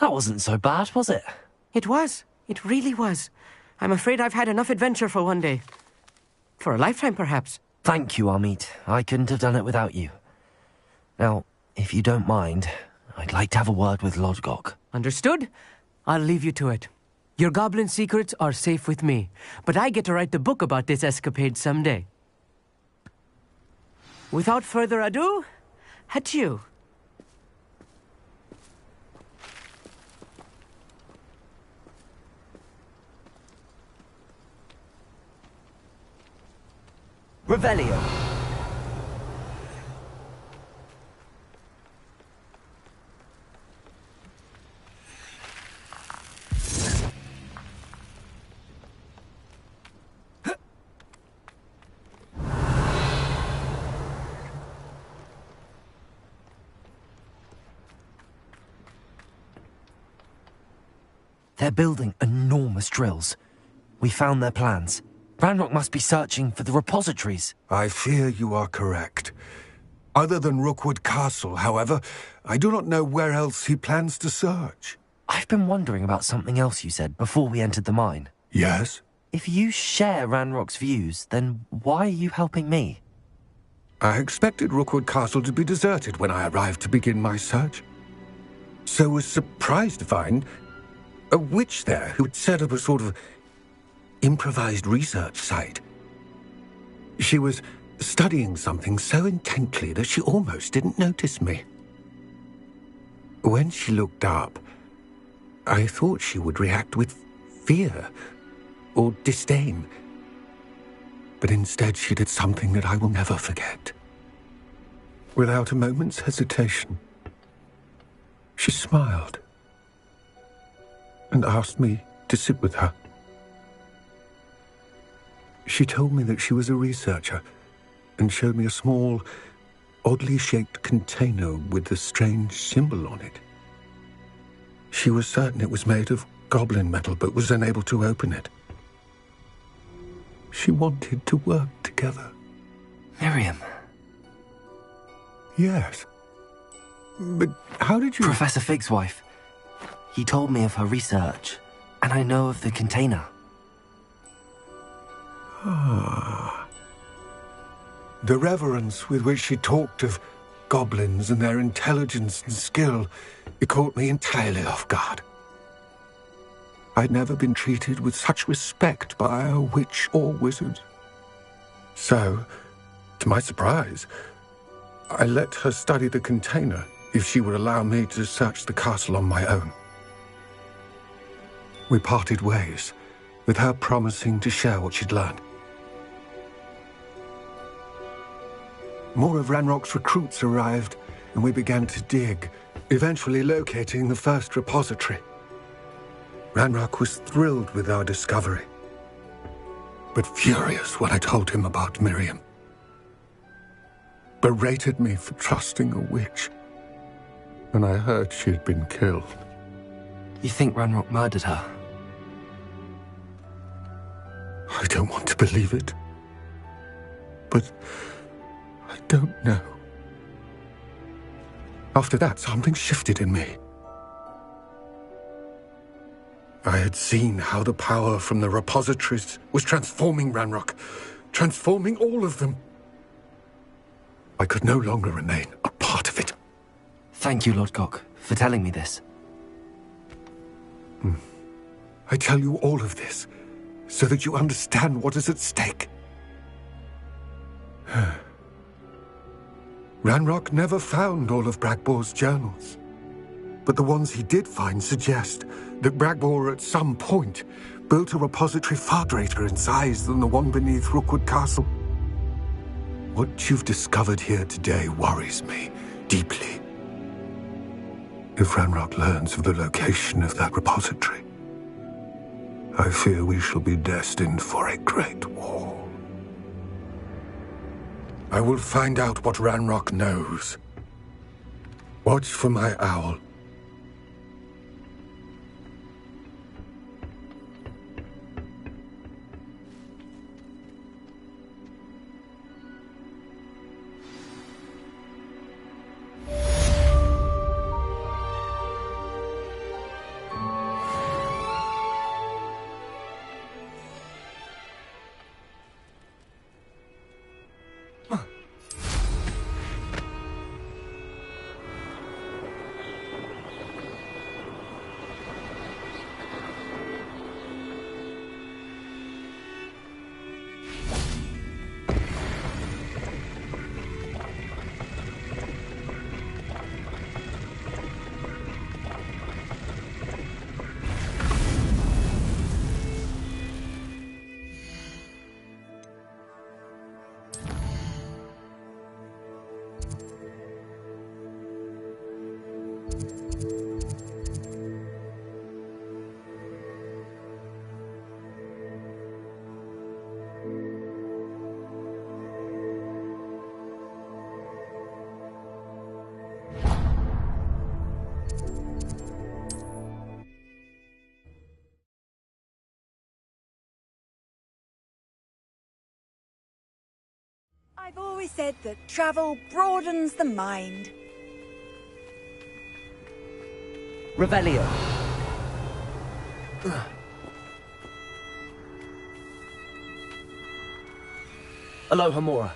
That wasn't so bad, was it? It was. It really was. I'm afraid I've had enough adventure for one day. For a lifetime, perhaps. Thank you, Amit. I couldn't have done it without you. Now, if you don't mind, I'd like to have a word with Lodgok. Understood? I'll leave you to it. Your goblin secrets are safe with me, but I get to write the book about this escapade someday. Without further ado, adieu. Revelio. They're building enormous drills. We found their plans. Ranrock must be searching for the repositories. I fear you are correct. Other than Rookwood Castle, however, I do not know where else he plans to search. I've been wondering about something else you said before we entered the mine. Yes? If you share Ranrock's views, then why are you helping me? I expected Rookwood Castle to be deserted when I arrived to begin my search. So was surprised to find a witch there who had set up a sort of improvised research site. She was studying something so intently that she almost didn't notice me. When she looked up, I thought she would react with fear or disdain. But instead she did something that I will never forget. Without a moment's hesitation, she smiled and asked me to sit with her. She told me that she was a researcher and showed me a small, oddly shaped container with a strange symbol on it. She was certain it was made of goblin metal, but was unable to open it. She wanted to work together. Miriam. Yes. But how did you... Professor Fig's wife. He told me of her research, and I know of the container. Ah. The reverence with which she talked of goblins and their intelligence and skill, it caught me entirely off guard. I'd never been treated with such respect by a witch or wizard. So, to my surprise, I let her study the container if she would allow me to search the castle on my own. We parted ways, with her promising to share what she'd learned. More of Ranrock's recruits arrived, and we began to dig, eventually locating the first repository. Ranrock was thrilled with our discovery, but furious when I told him about Miriam. Berated me for trusting a witch, and I heard she had been killed. You think Ranrock murdered her? I don't want to believe it, but I don't know. After that, something shifted in me. I had seen how the power from the repositories was transforming Ranrock, transforming all of them. I could no longer remain a part of it. Thank you, Lord Gok, for telling me this. I tell you all of this so that you understand what is at stake. Ranrock never found all of Bragbor's journals, but the ones he did find suggest that Bragbor at some point built a repository far greater in size than the one beneath Rookwood Castle. What you've discovered here today worries me deeply. If Ranrock learns of the location of that repository, I fear we shall be destined for a great war. I will find out what Ranrock knows. Watch for my owl. I've always said that travel broadens the mind. Revelio. Alohomora.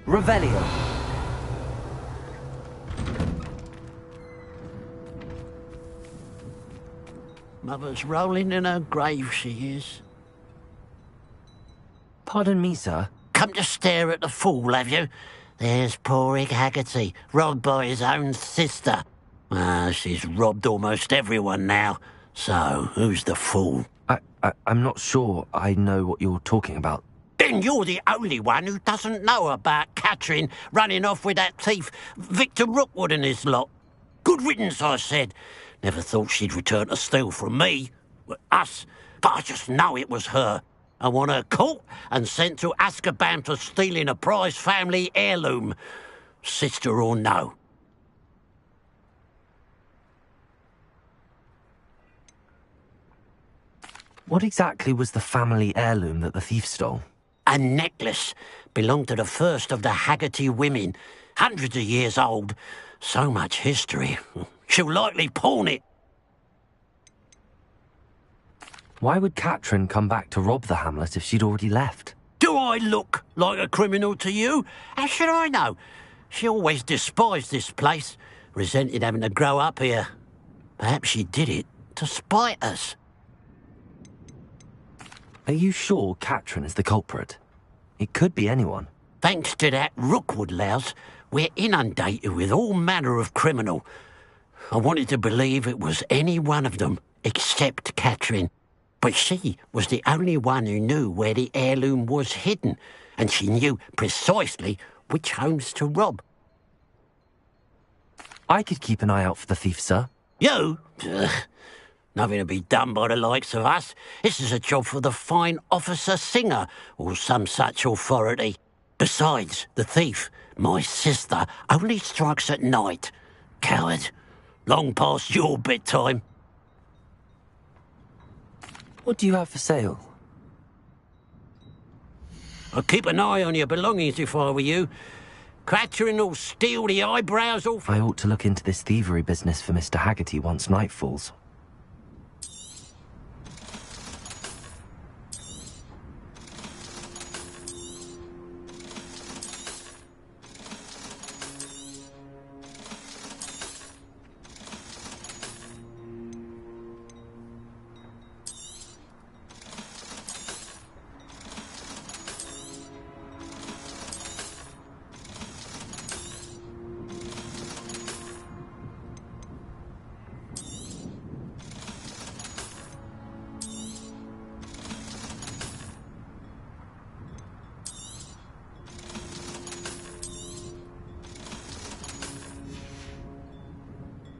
Revelio. Mother's rolling in her grave, she is. Pardon me, sir. Come to stare at the fool, have you? There's poor Ig Haggerty, robbed by his own sister. She's robbed almost everyone now. So, who's the fool? I'm not sure I know what you're talking about. Then you're the only one who doesn't know about Catherine running off with that thief, Victor Rookwood and his lot. Good riddance, I said. Never thought she'd return to steal from me. Us. But I just know it was her. I want her caught and sent to Azkaban for stealing a prize family heirloom. Sister or no. What exactly was the family heirloom that the thief stole? A necklace. Belonged to the first of the Haggerty women. Hundreds of years old. So much history. She'll likely pawn it. Why would Catherine come back to rob the hamlet if she'd already left? Do I look like a criminal to you? How should I know? She always despised this place. Resented having to grow up here. Perhaps she did it to spite us. Are you sure Catherine is the culprit? It could be anyone. Thanks to that Rookwood louse, we're inundated with all manner of criminal. I wanted to believe it was any one of them, except Catherine. But she was the only one who knew where the heirloom was hidden, and she knew precisely which homes to rob. I could keep an eye out for the thief, sir. You? Ugh. Nothing to be done by the likes of us. This is a job for the fine officer Singer, or some such authority. Besides, the thief, my sister, only strikes at night. Coward. Long past your bedtime. What do you have for sale? I'd keep an eye on your belongings if I were you. Catherine will steal the eyebrows off. I ought to look into this thievery business for Mr. Haggerty once night falls.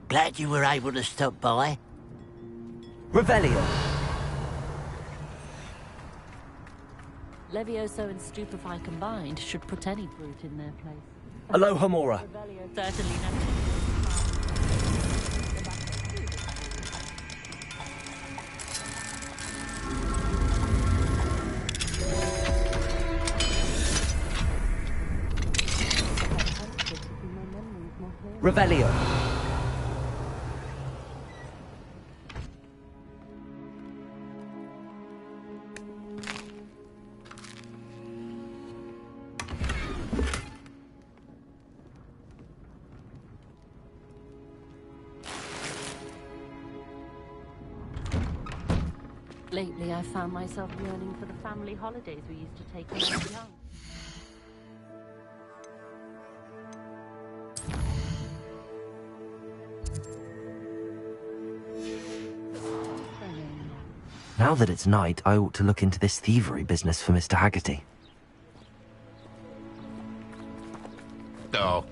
Glad you were able to stop by. Revelio. Levioso and Stupefy combined should put any brute in their place. Alohomora. Revelio certainly never. Revelio. Lately, I found myself yearning for the family holidays we used to take when I was young. Now that it's night, I ought to look into this thievery business for Mr. Haggerty. Oh.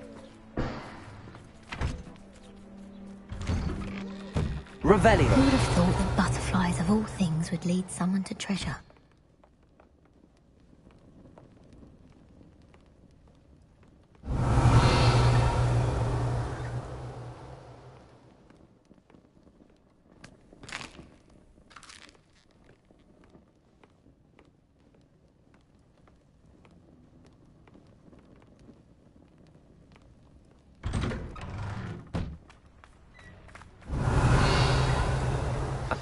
Revelio. Who would have thought that butterflies of all things would lead someone to treasure?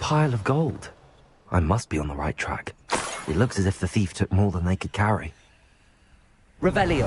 Pile of gold. I must be on the right track. It looks as if the thief took more than they could carry. Revelio.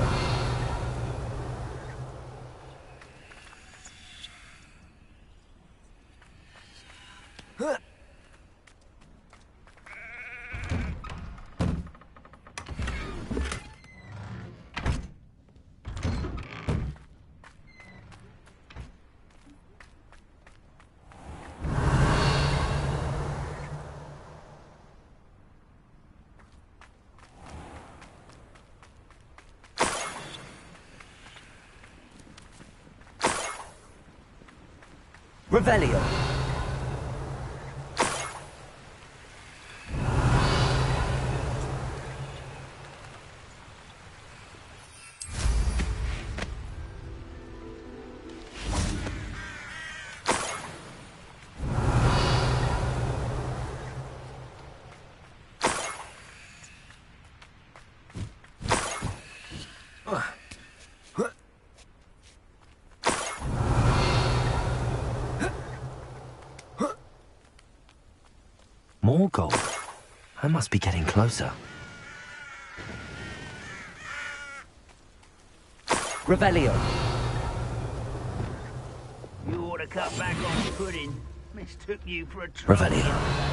Revelio. More gold? I must be getting closer. Revelio. You ought to cut back on pudding. Mistook you for a Revelio.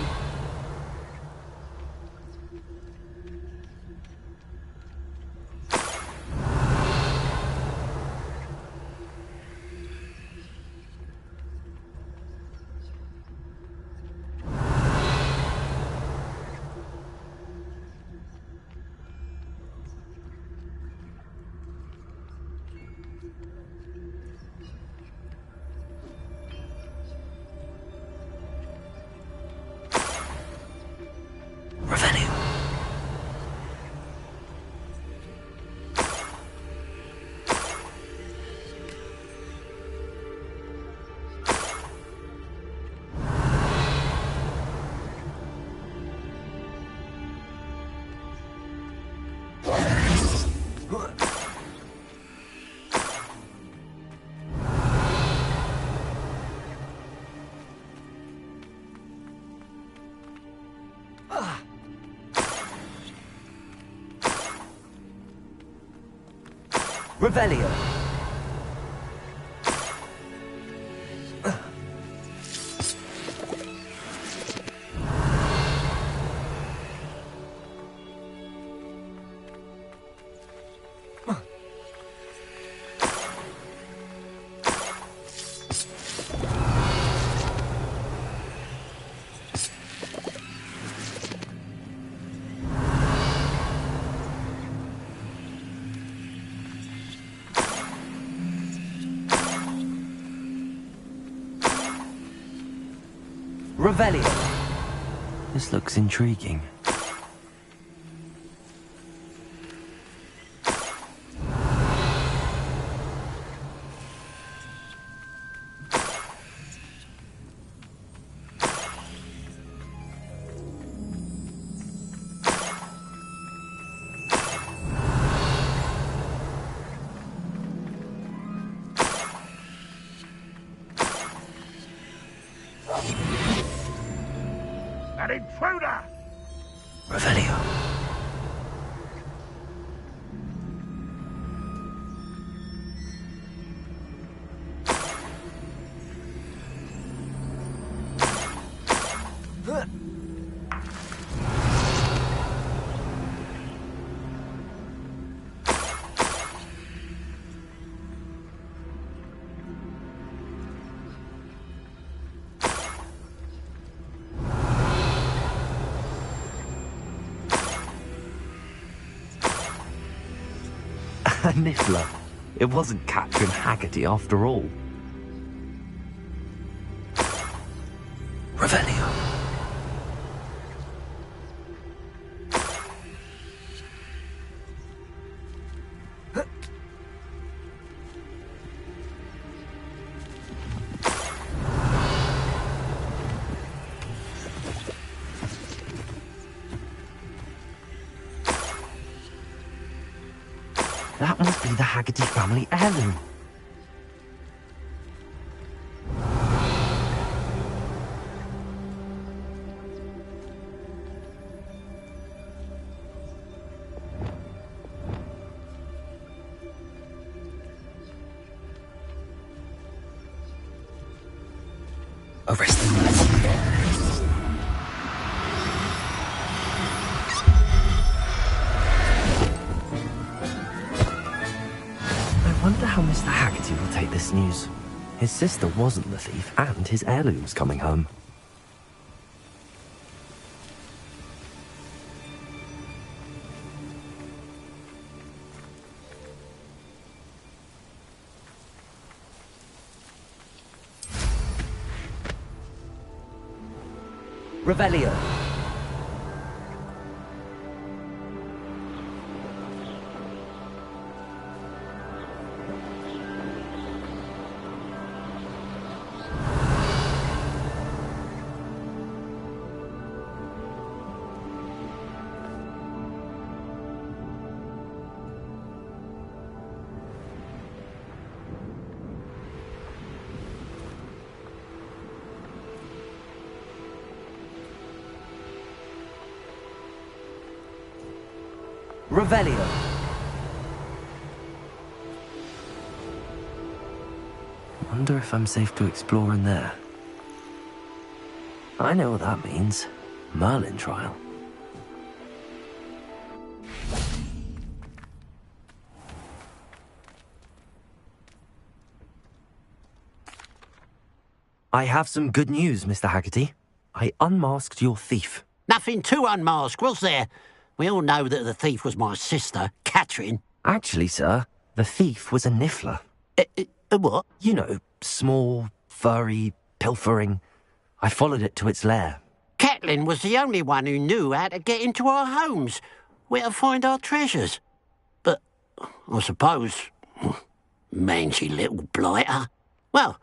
Revelio. Revelio. This looks intriguing. An intruder! Revelio. A niffler. It wasn't Catherine Haggerty after all. Revelio. That must be the Haggerty family heirloom. Arrest them. I wonder how Mr. Haggerty will take this news. His sister wasn't the thief, and his heirloom's coming home. Revelio. Revelio. Wonder if I'm safe to explore in there. I know what that means. Merlin trial. I have some good news, Mr. Haggerty. I unmasked your thief. Nothing to unmask, was there? We all know that the thief was my sister, Catherine. Actually, sir, the thief was a niffler. What? You know, small, furry, pilfering. I followed it to its lair. Catelyn was the only one who knew how to get into our homes, where to find our treasures. But I suppose, mangy little blighter. Well,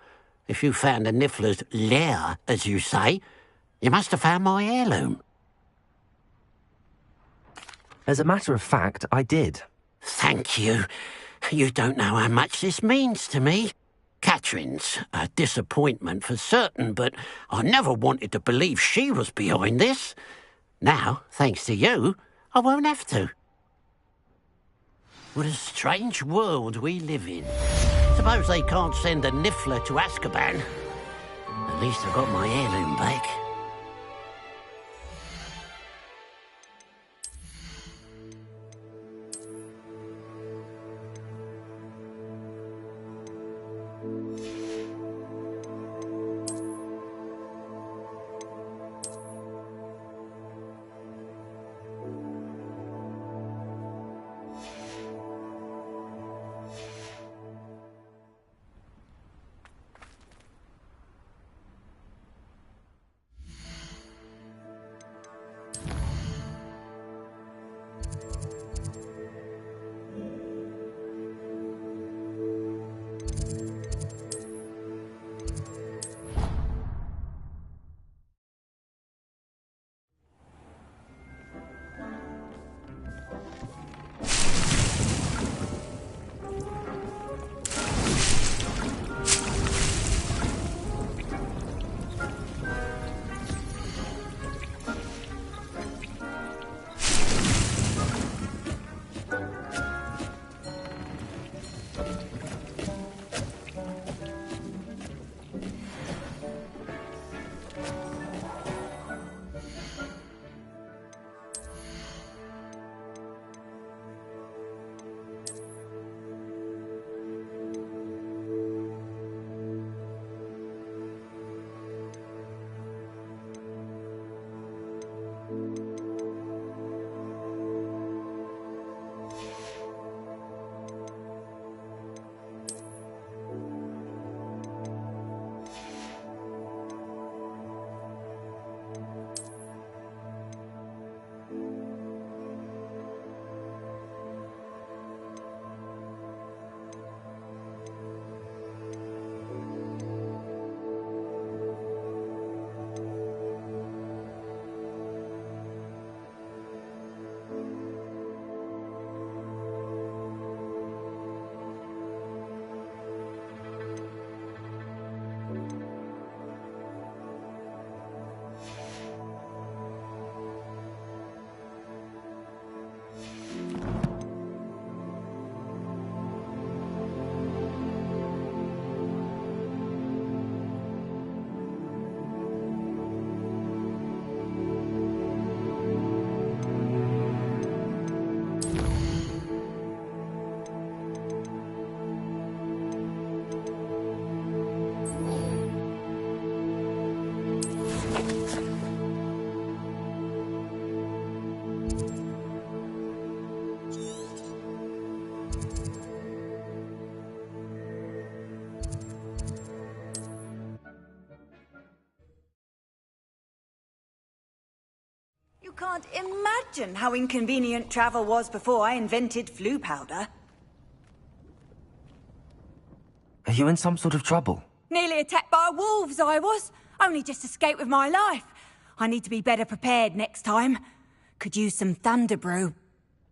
if you found the niffler's lair, as you say, you must have found my heirloom. As a matter of fact, I did. Thank you. You don't know how much this means to me. Catherine's a disappointment for certain, but I never wanted to believe she was behind this. Now, thanks to you, I won't have to. What a strange world we live in. Suppose they can't send a niffler to Azkaban. At least I've got my heirloom back. can't imagine how inconvenient travel was before I invented flu powder. Are you in some sort of trouble? Nearly attacked by wolves, I was. Only just escaped with my life. I need to be better prepared next time. Could use some thunder brew.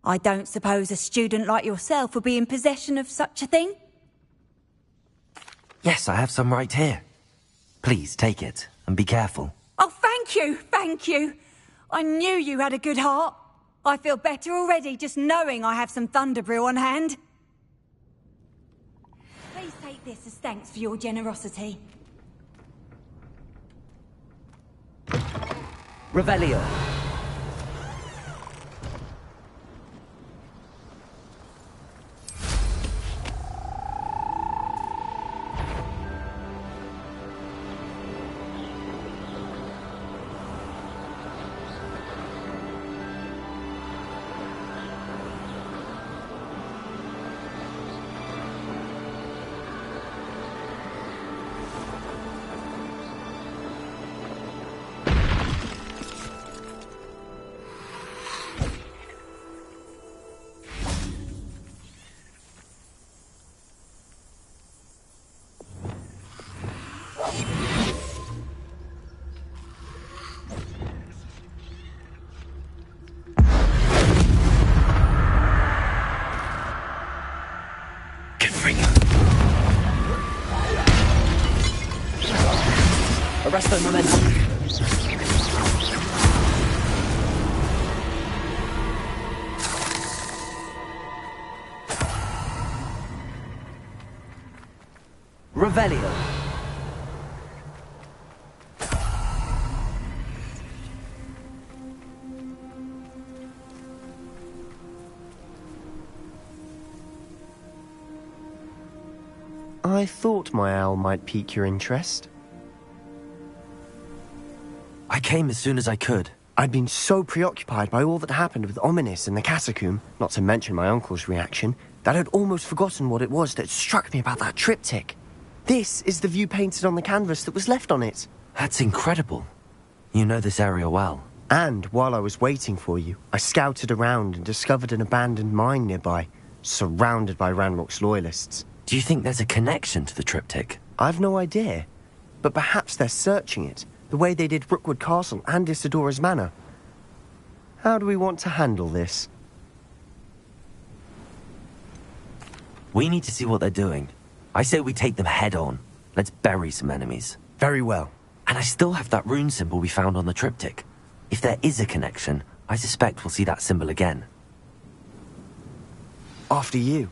I don't suppose a student like yourself would be in possession of such a thing? Yes, I have some right here. Please take it, and be careful. Oh, thank you, thank you. I knew you had a good heart. I feel better already just knowing I have some thunder brew on hand. Please take this as thanks for your generosity. Revelio. Arrest the momentum. Revelio. I thought my owl might pique your interest. I came as soon as I could. I'd been so preoccupied by all that happened with Ominis and the catacomb, not to mention my uncle's reaction, that I'd almost forgotten what it was that struck me about that triptych. This is the view painted on the canvas that was left on it. That's incredible. You know this area well. And while I was waiting for you, I scouted around and discovered an abandoned mine nearby, surrounded by Ranrock's loyalists. Do you think there's a connection to the triptych? I've no idea, but perhaps they're searching it, the way they did Rookwood Castle and Isidora's Manor. How do we want to handle this? We need to see what they're doing. I say we take them head on. Let's bury some enemies. Very well. And I still have that rune symbol we found on the triptych. If there is a connection, I suspect we'll see that symbol again. After you.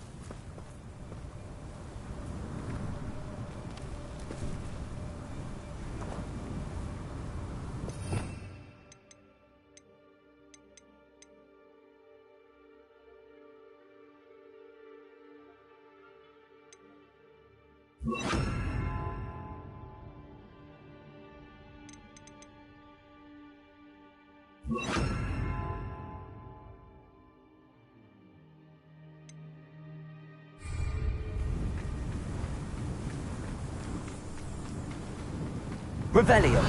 Revelio.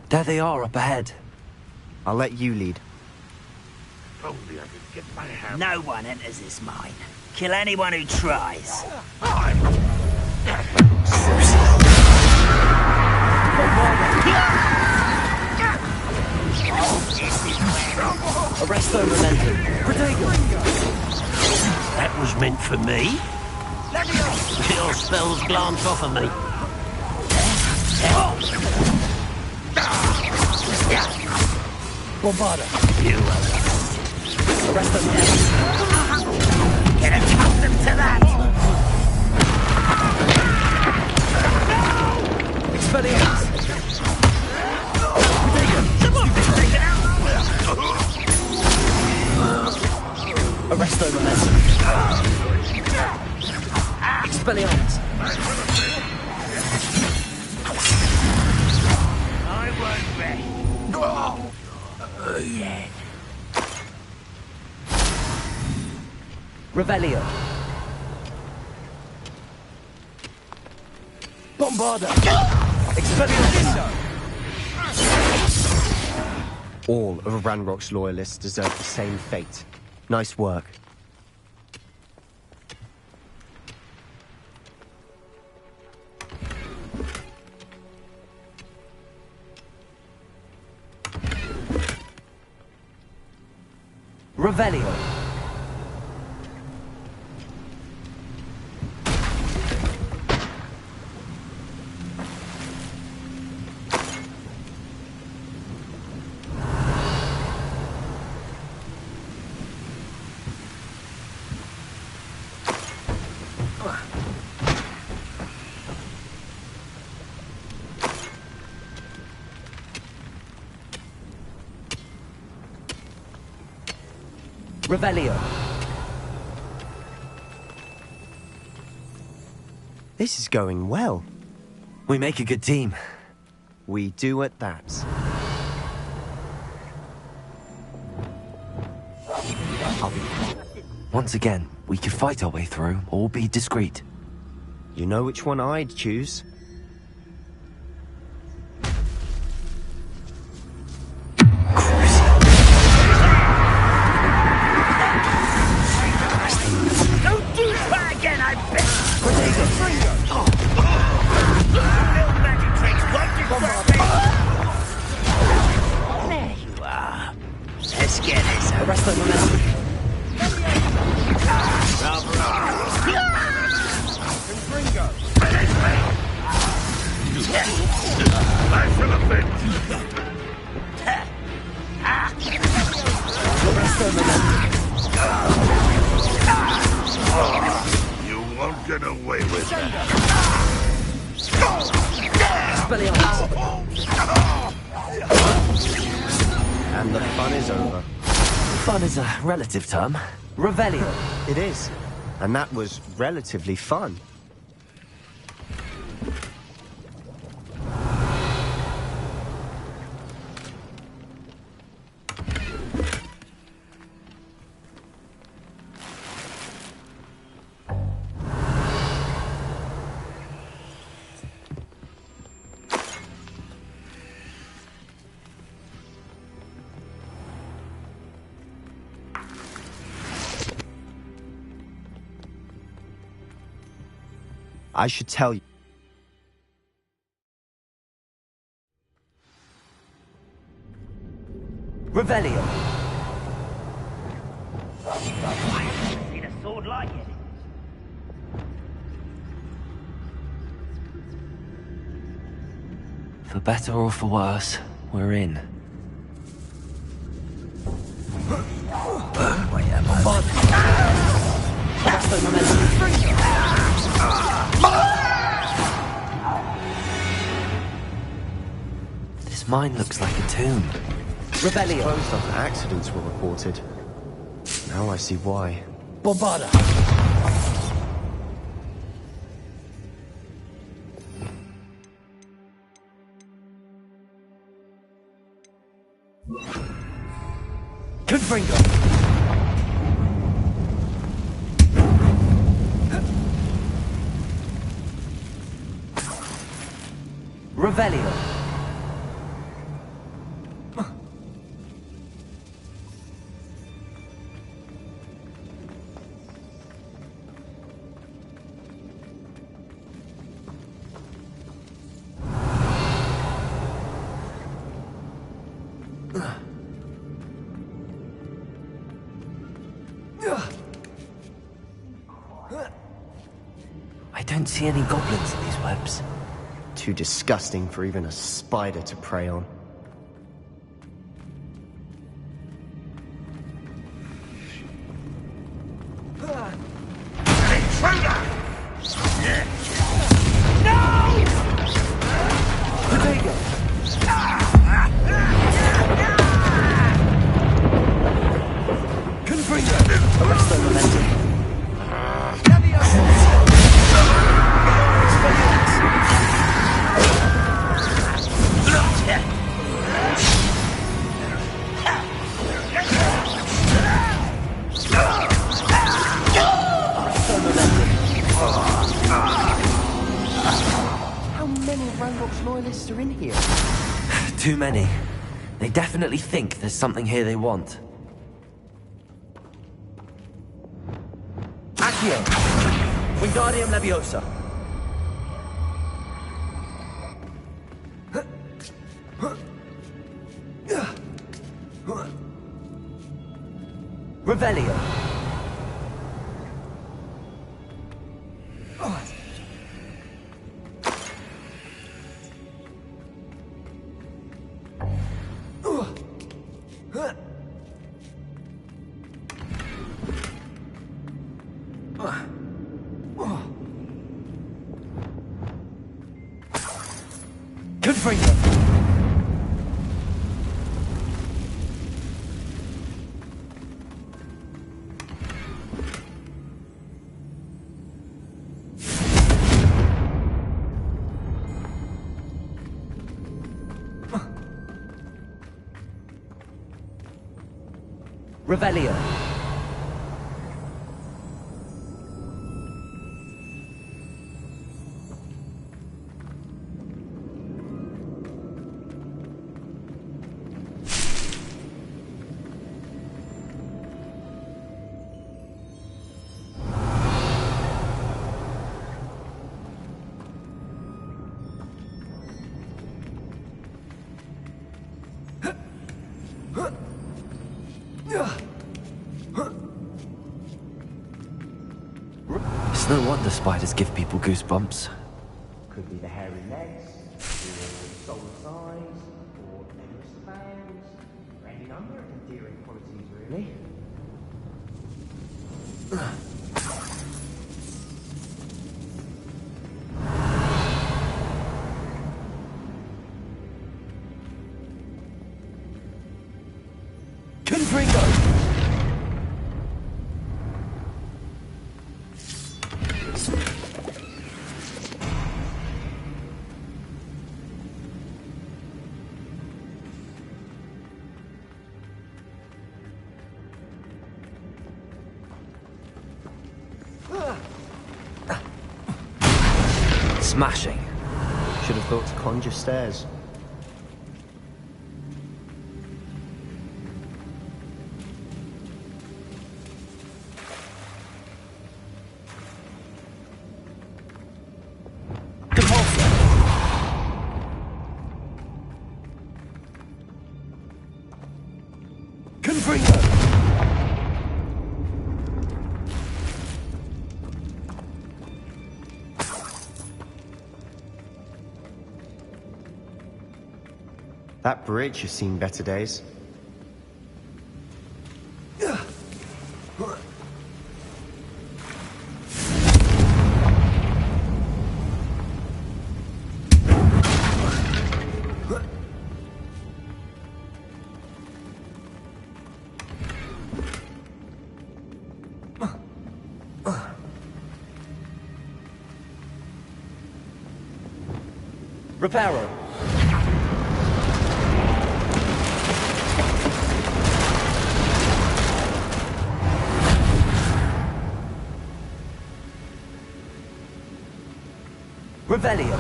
There they are up ahead. I'll let you lead. Only I could get my hand. No one enters this mine. Kill anyone who tries. Arrest the momentum. That was meant for me. Your spells glance off of me. Bombarda. You Arrest the momentum. Get accustomed to that! Expelliarmus. Arrest the momentum. Expelliarmus. I won't be. Dead. Revelio. Bombarda. Expelliarmus. All of Ranrock's loyalists deserve the same fate. Nice work. Revelio. Revelio. This is going well. We make a good team. We do at that. Once again, we could fight our way through or be discreet. You know which one I'd choose. Don't do that again, I bet! Little magic tricks won't distract me! There you are. Let's get this over. Arrest them, momentum. I shall have been. Arrest them, momentum. You won't get away with that. Expelliarmus. And the fun is over. Fun is a relative term. Revelio. It is. And that was relatively fun. I should tell you. Revelio. I've seen a sword like it. For better or for worse, we're in. Arrest them, momentum. This mine looks like a tomb. Revelio. Closed after accidents were reported. Now I see why. Bombarda. Confringo. Revelio. I don't see any goblins in these webs. Too disgusting for even a spider to prey on. Arrest them, momentum. How many Ranrock's loyalists are in here? Too many. They definitely think there's something here they want. Accio! Wingardium Leviosa! Revelio! Confringo! Revelio! It's no wonder spiders give people goosebumps. Could be the hairy legs, or soul size, or endless fangs, or any number of endearing qualities, really. Confringo! Smashing. Should have thought to conjure stairs. That bridge has seen better days. Reparo! Revelio!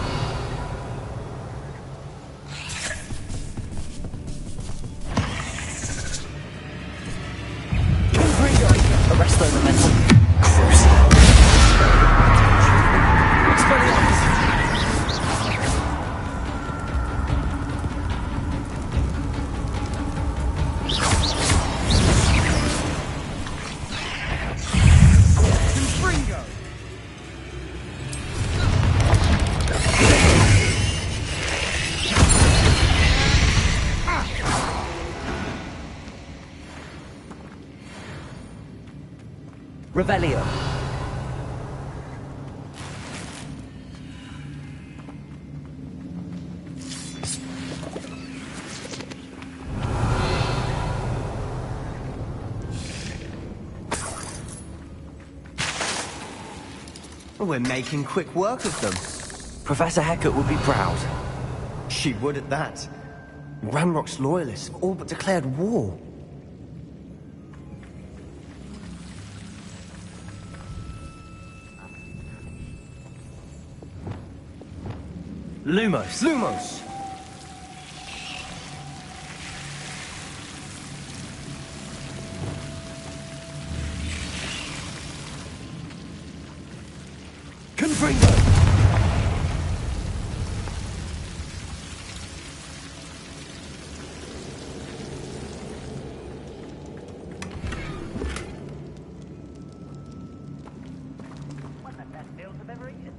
Confringo! Arresto Momentum! Crucial! Expelliarmus! Confringo! Revelio. We're making quick work of them. Professor Hecat would be proud. She would at that. Ranrock's loyalists have all but declared war. Lumos. Lumos! One of the best meals I've ever eaten.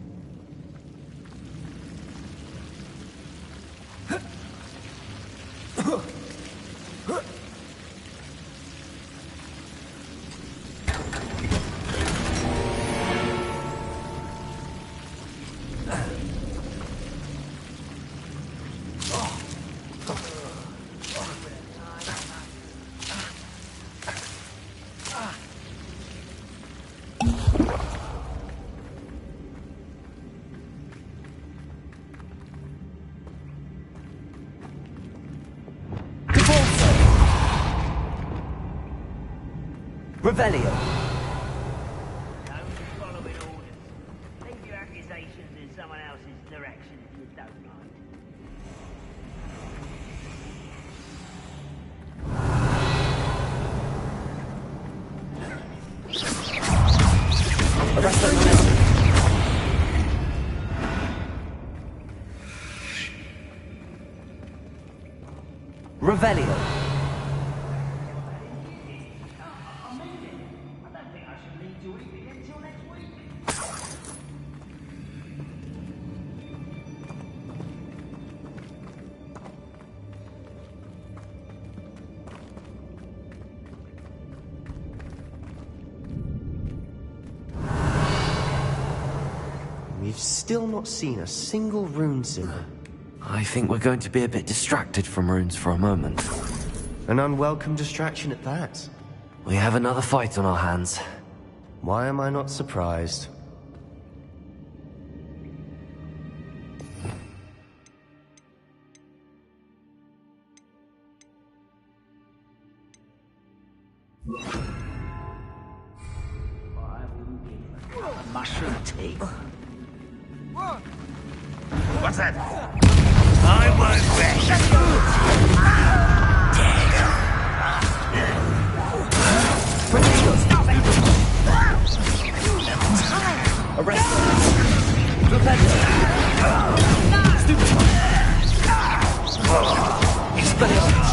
Revelio. Don't follow in orders. Leave your accusations in someone else's direction if you don't mind. Revelio. We've still not seen a single rune simmer. I think we're going to be a bit distracted from runes for a moment. An unwelcome distraction at that. We have another fight on our hands. Why am I not surprised? Mushroom tea. What's that? I won't rest. Arrest them! Defend them! Stupid one! Expelliarmus!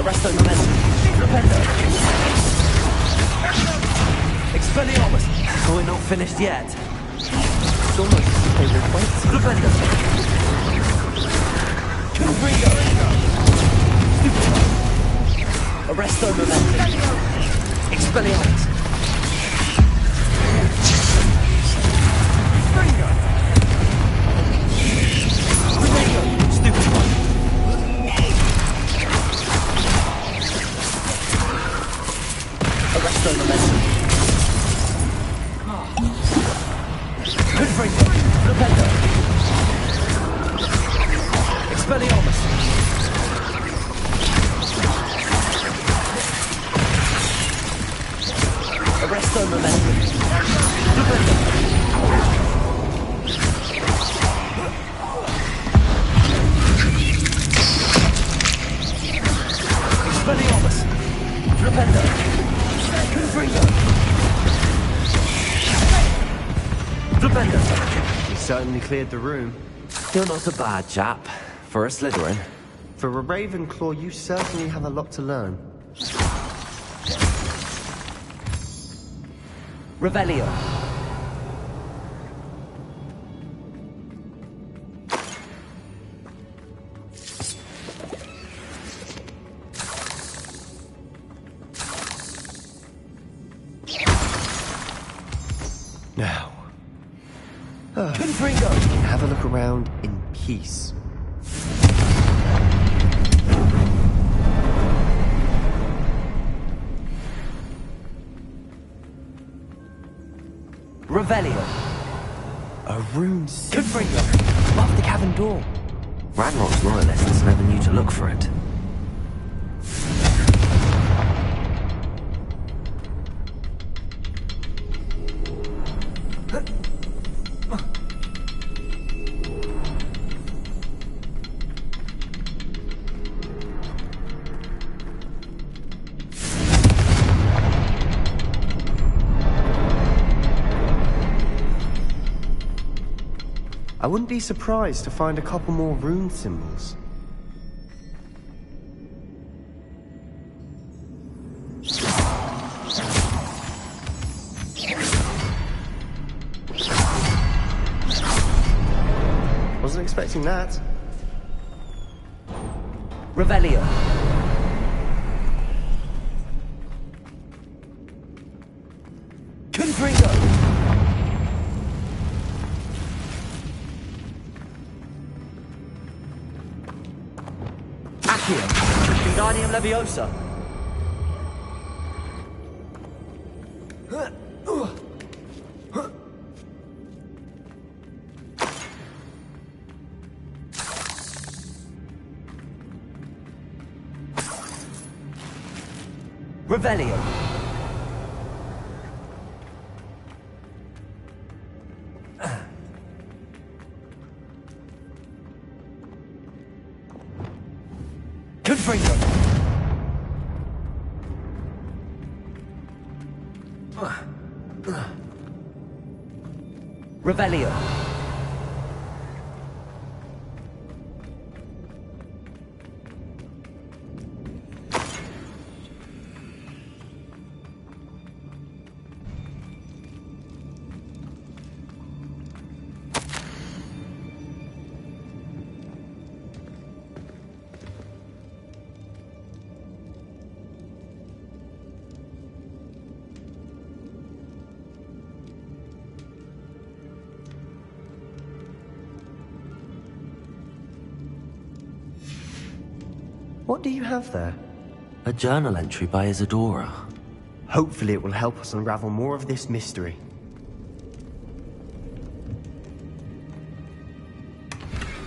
Arresto momentum! Rependo! Expelliarmus! We're not finished yet. It's almost as if they were waiting. Rependo! Confringo! Arresto momentum! Expelliarmus! Stupid one! Arresto momentum! Confringo! Rependo! Expelliarmus! Arresto momentum! Rependo! Expelliarmus! Rependo! Confringo! Rependo! You certainly cleared the room. You're not a bad chap. For a Slytherin. For a Ravenclaw, you certainly have a lot to learn. Revelio. Now. Confringo! Have a look around in peace. Revelio. A rune symbol. Confringo! Above the cabin door. Ranrock's loyalists never knew to look for it. I wouldn't be surprised to find a couple more rune symbols. Wasn't expecting that. Revelio. Confringo. Accio. Wingardium Leviosa. Revelio. Confringo. Revelio. What do you have there? A journal entry by Isadora. Hopefully it will help us unravel more of this mystery.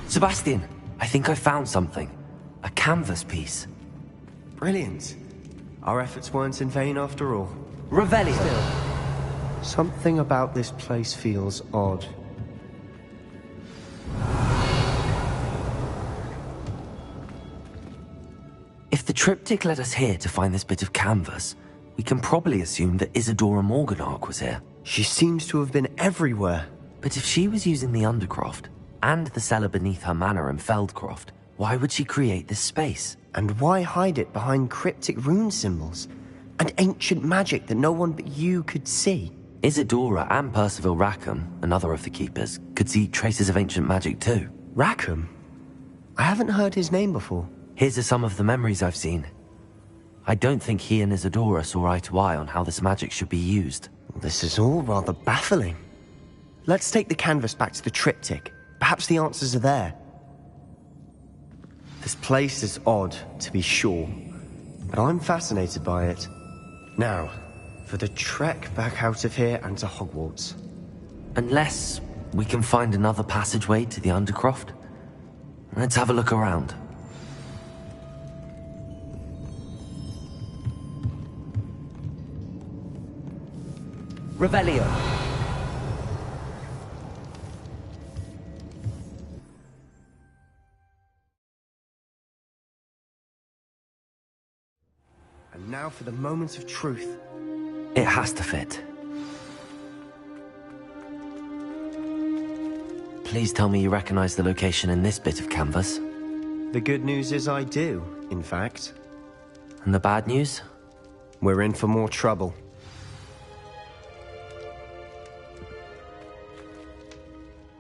Sebastian, I think I found something. A canvas piece. Brilliant. Our efforts weren't in vain after all. Revelio. Still, something about this place feels odd. If the triptych led us here to find this bit of canvas, we can probably assume that Isadora Morganark was here. She seems to have been everywhere. But if she was using the Undercroft, and the cellar beneath her manor in Feldcroft, why would she create this space? And why hide it behind cryptic rune symbols? And ancient magic that no one but you could see? Isadora and Percival Rackham, another of the Keepers, could see traces of ancient magic too. Rackham? I haven't heard his name before. Here's some of the memories I've seen. I don't think he and Isadora saw eye to eye on how this magic should be used. This is all rather baffling. Let's take the canvas back to the triptych. Perhaps the answers are there. This place is odd, to be sure, but I'm fascinated by it. Now, for the trek back out of here and to Hogwarts. Unless we can find another passageway to the Undercroft. Let's have a look around. Revelio. And now for the moment of truth. It has to fit. Please tell me you recognize the location in this bit of canvas. The good news is I do, in fact. And the bad news? We're in for more trouble.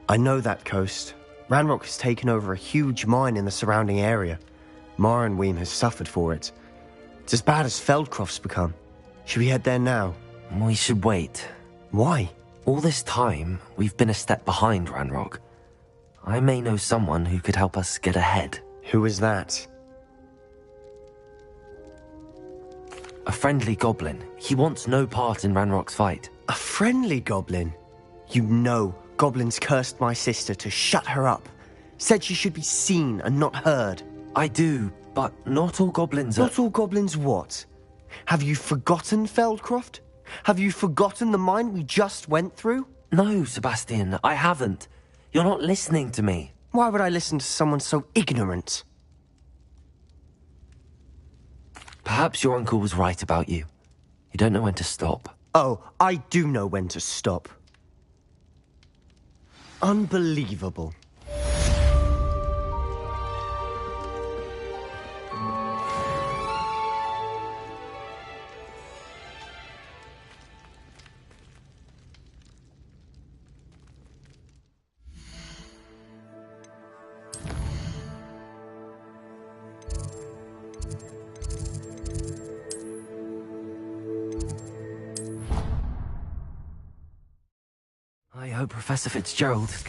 I know that coast. Ranrock has taken over a huge mine in the surrounding area. Marrenweem has suffered for it. It's as bad as Feldcroft's become. Should we head there now? We should wait. Why? All this time, we've been a step behind Ranrock. I may know someone who could help us get ahead. Who is that? A friendly goblin. He wants no part in Ranrock's fight. A friendly goblin? You know goblins cursed my sister to shut her up. Said she should be seen and not heard. I do, but not all goblins are... Not all goblins what? Have you forgotten Feldcroft? Have you forgotten the mine we just went through? No, Sebastian, I haven't. You're not listening to me. Why would I listen to someone so ignorant? Perhaps your uncle was right about you. You don't know when to stop. Oh, I do know when to stop. Unbelievable. I hope Professor Fitzgerald is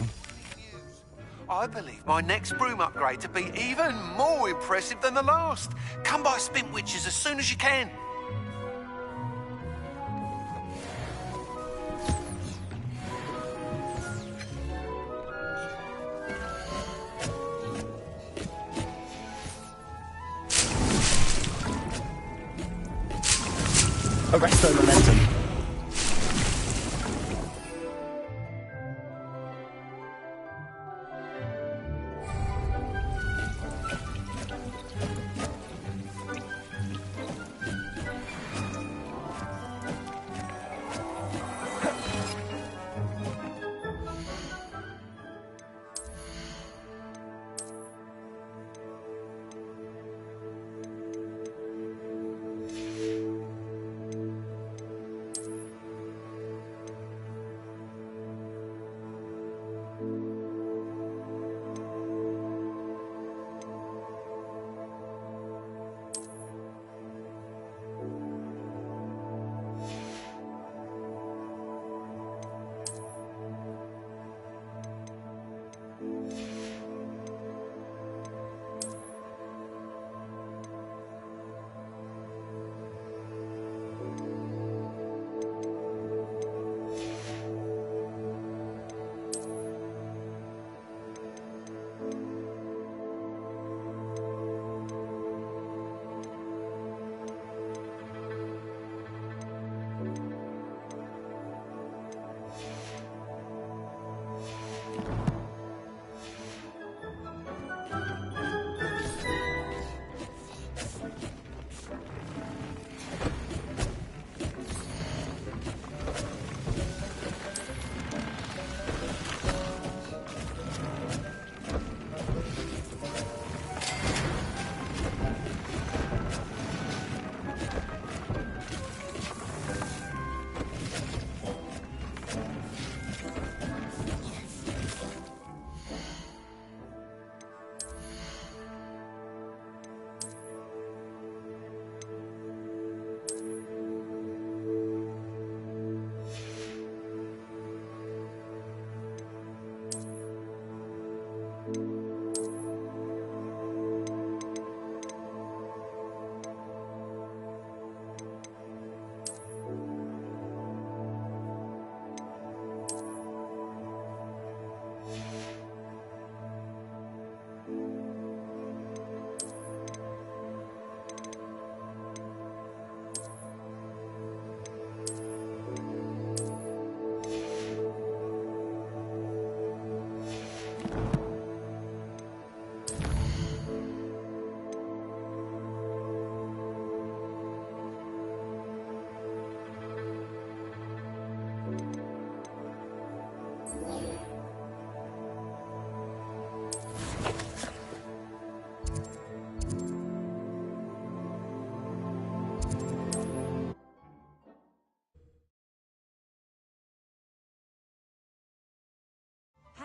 I believe my next broom upgrade to be even more impressive than the last. Come by Spintwitches as soon as you can. Arresto momentum.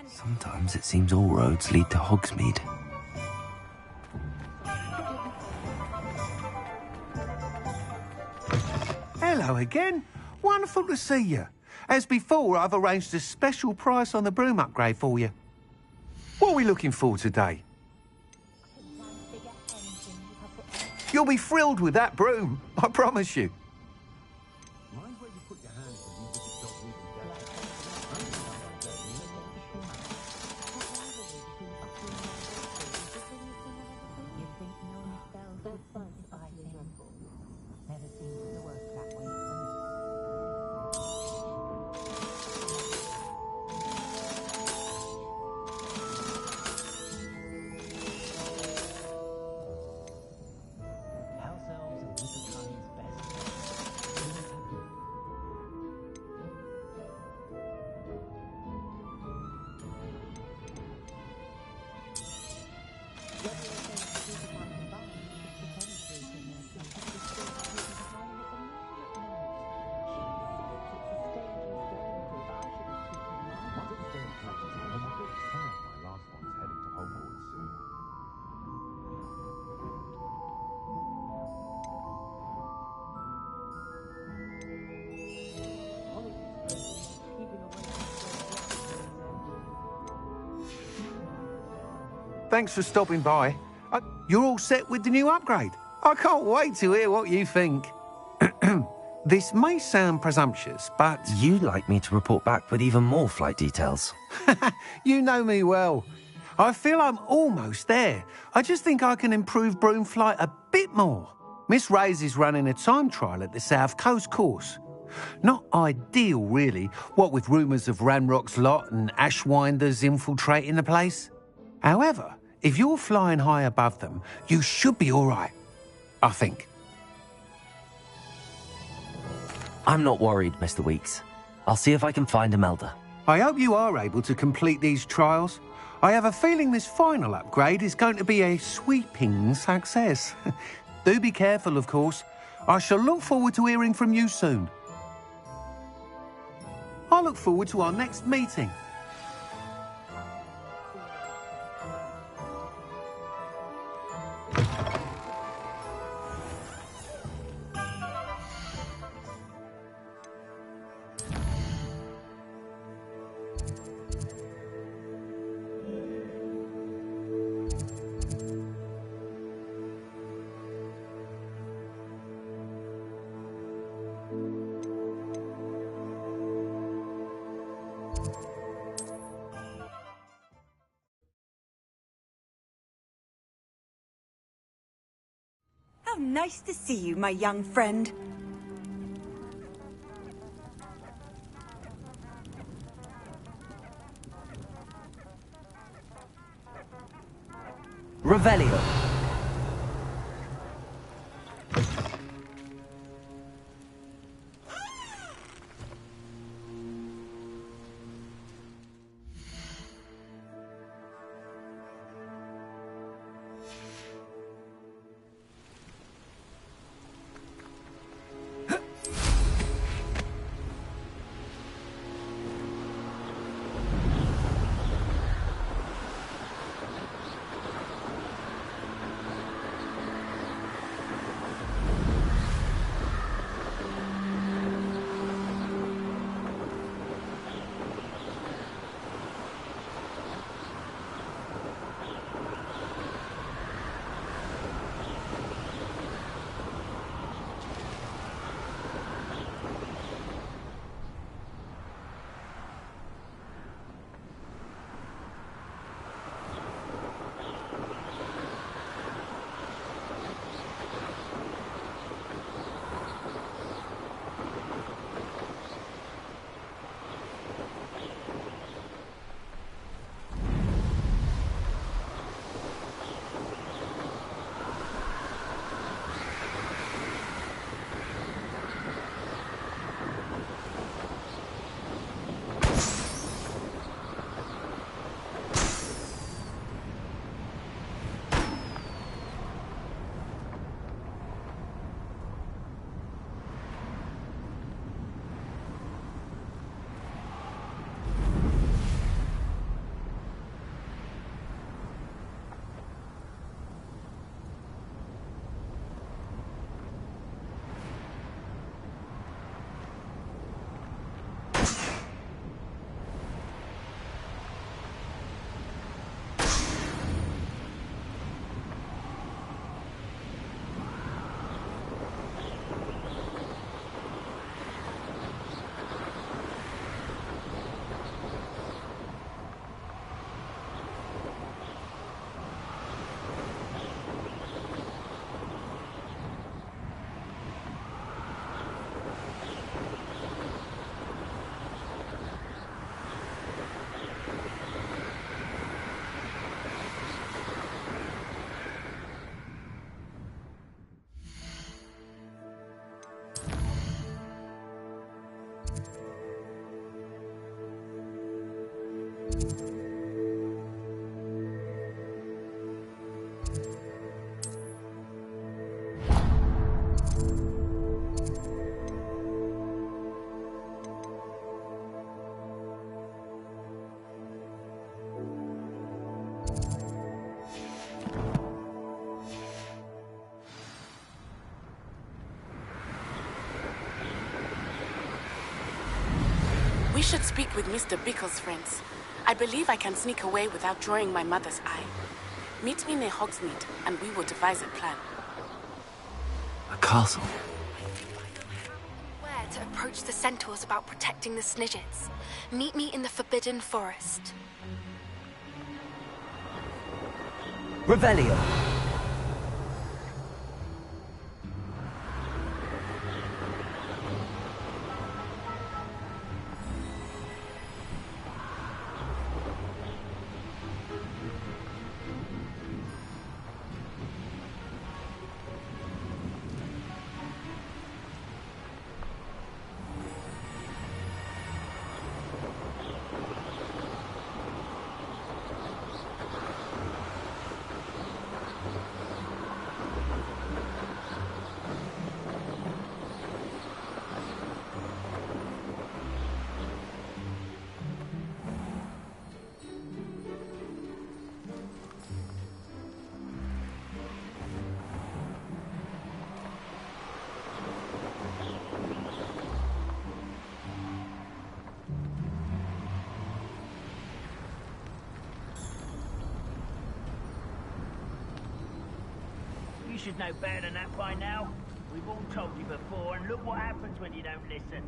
Sometimes it seems all roads lead to Hogsmeade. Hello again. Wonderful to see you. As before, I've arranged a special price on the broom upgrade for you. What are we looking for today? You'll be thrilled with that broom, I promise you. Thanks for stopping by. You're all set with the new upgrade. I can't wait to hear what you think. This may sound presumptuous, but... You'd like me to report back with even more flight details. You know me well. I feel I'm almost there. I just think I can improve broom flight a bit more. Miss Ray's is running a time trial at the South Coast course. Not ideal, really, what with rumours of Ranrock's lot and Ashwinders infiltrating the place. However, if you're flying high above them, you should be all right, I think. I'm not worried, Mr. Weeks. I'll see if I can find Imelda. I hope you are able to complete these trials. I have a feeling this final upgrade is going to be a sweeping success. Do be careful, of course. I shall look forward to hearing from you soon. I look forward to our next meeting. How nice to see you, my young friend. Revelio. We should speak with Mr. Bickle's friends. I believe I can sneak away without drawing my mother's eye. Meet me near Hogsmeade, and we will devise a plan. A castle? Where to approach the centaurs about protecting the Snidgets. Meet me in the Forbidden Forest. Revelio. You should know better than that by now. We've all told you before, and look what happens when you don't listen.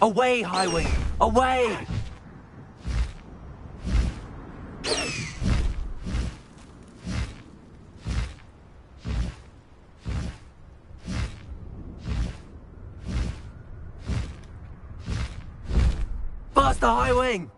Away, Highwing! Away! Faster, Highwing!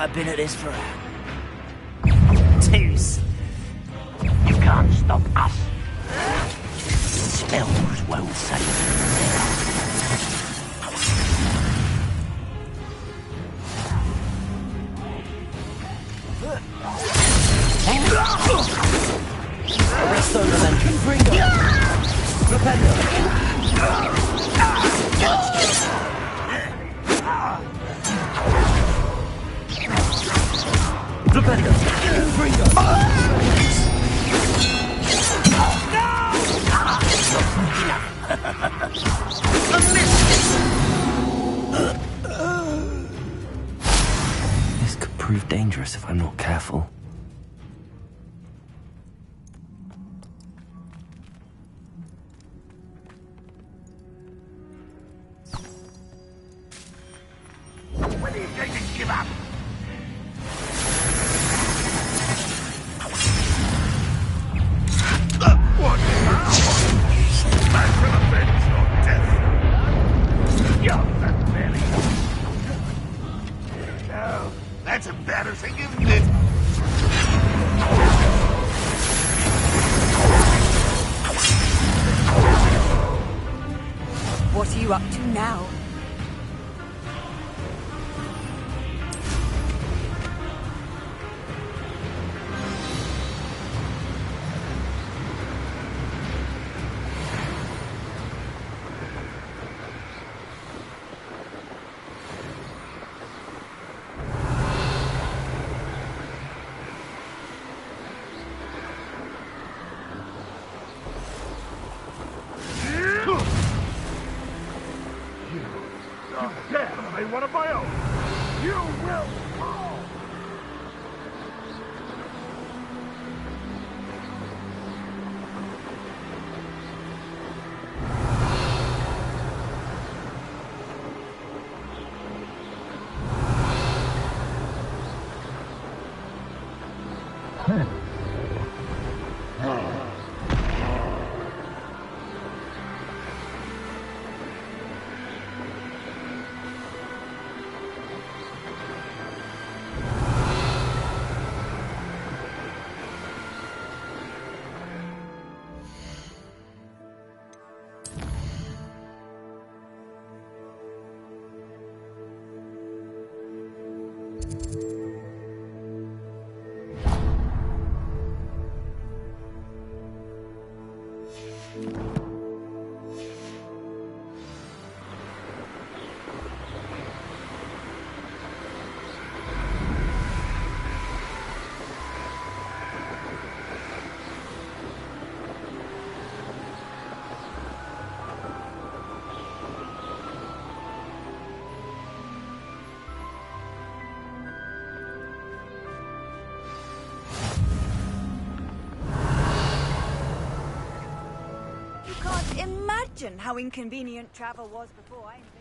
I've been at this for twos. You can't stop us. Spells won't save you. Arresto Melentric. Bringo. Flipendo. Flipendo. Bringo. This could prove dangerous if I'm not careful. When are you going to give up? What now? Smash for the fence or death? Young and merry. No, that's embarrassing, isn't it? What are you up to now? One of my own. You will fall. Imagine how inconvenient travel was before I invented.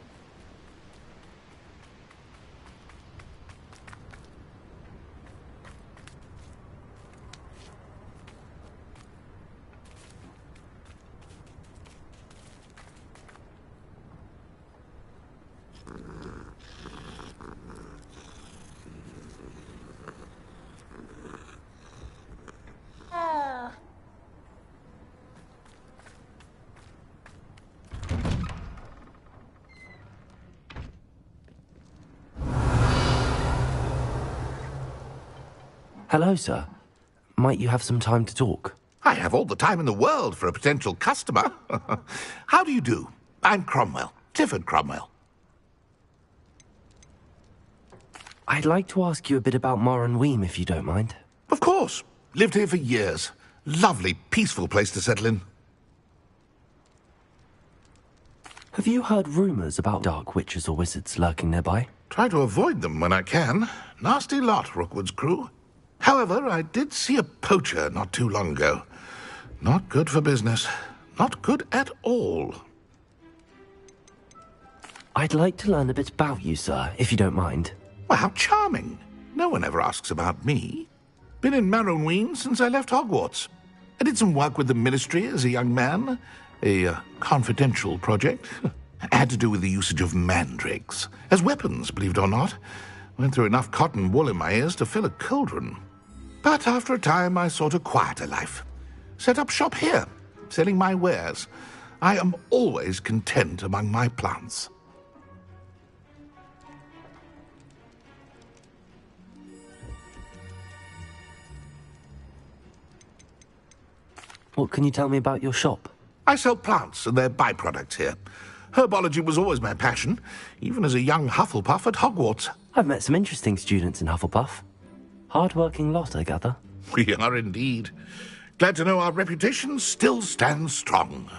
Hello, sir. Might you have some time to talk? I have all the time in the world for a potential customer. How do you do? I'm Cromwell, Clifford Cromwell. I'd like to ask you a bit about Weem, if you don't mind. Of course. Lived here for years. Lovely, peaceful place to settle in. Have you heard rumours about dark witches or wizards lurking nearby? Try to avoid them when I can. Nasty lot, Rookwood's crew. However, I did see a poacher not too long ago. Not good for business. Not good at all. I'd like to learn a bit about you, sir, if you don't mind. Well, how charming. No one ever asks about me. Been in Marrowween since I left Hogwarts. I did some work with the Ministry as a young man. A confidential project. Had to do with the usage of mandrakes. As weapons, believe it or not. Went through enough cotton wool in my ears to fill a cauldron. But after a time, I sought a quieter life. Set up shop here, selling my wares. I am always content among my plants. What can you tell me about your shop? I sell plants and their byproducts here. Herbology was always my passion, even as a young Hufflepuff at Hogwarts. I've met some interesting students in Hufflepuff. Hard-working lot, I gather. We are indeed. Glad to know our reputation still stands strong.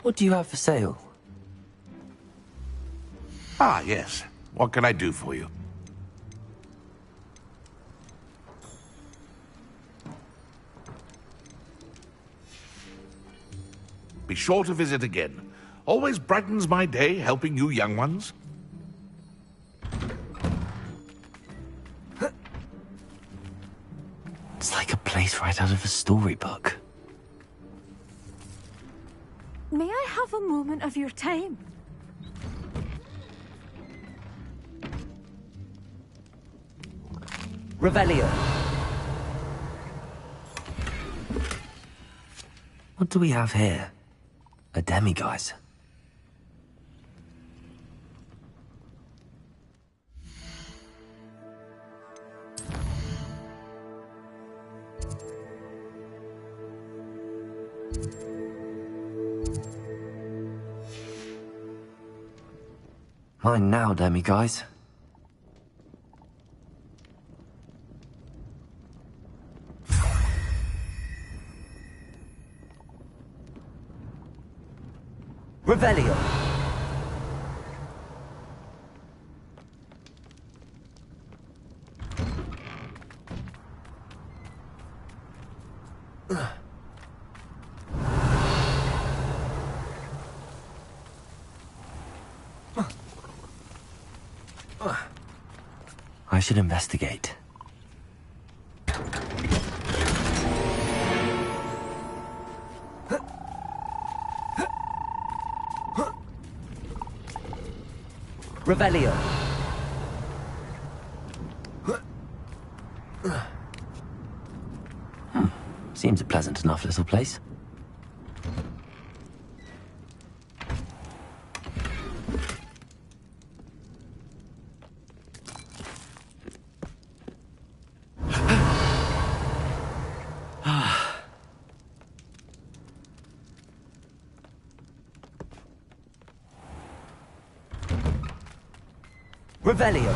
What do you have for sale? Ah, yes. What can I do for you? Be sure to visit again. Always brightens my day helping you young ones. It's like a place right out of a storybook. May I have a moment of your time? Revelio. What do we have here? A demiguise. Mine now, demiguise. Revelio. I should investigate. Revelio. Seems a pleasant enough little place. Revelio.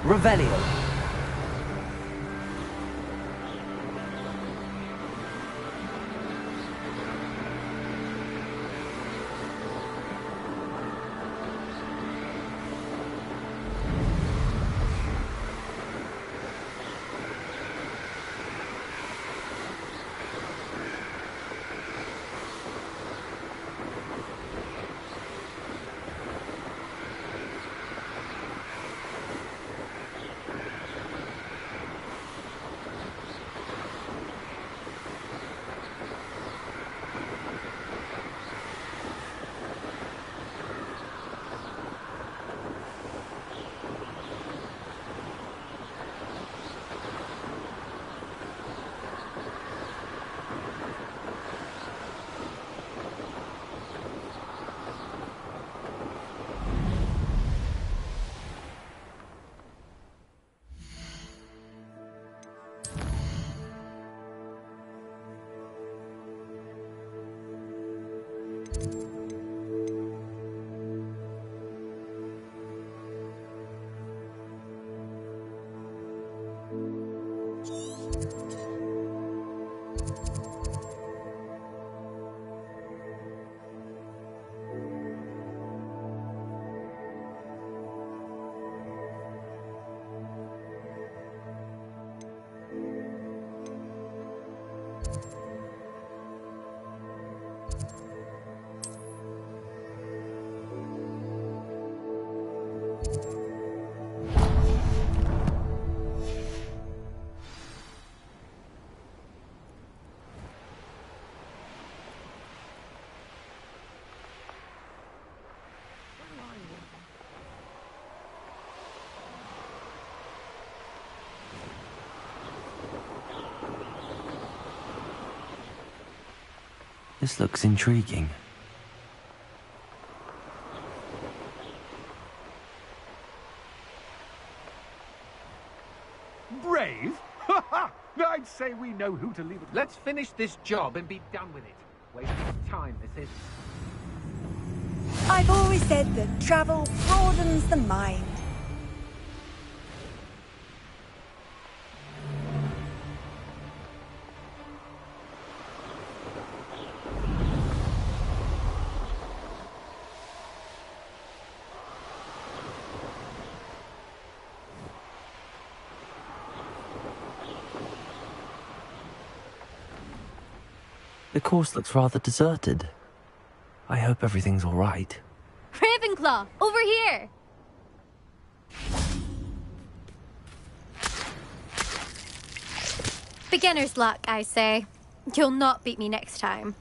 Revelio. This looks intriguing. Brave? I'd say we know who to leave it. Let's finish this job and be done with it. Wasting time, this is. I've always said that travel broadens the mind. The course looks rather deserted. I hope everything's all right. Ravenclaw, over here! Beginner's luck, I say. You'll not beat me next time.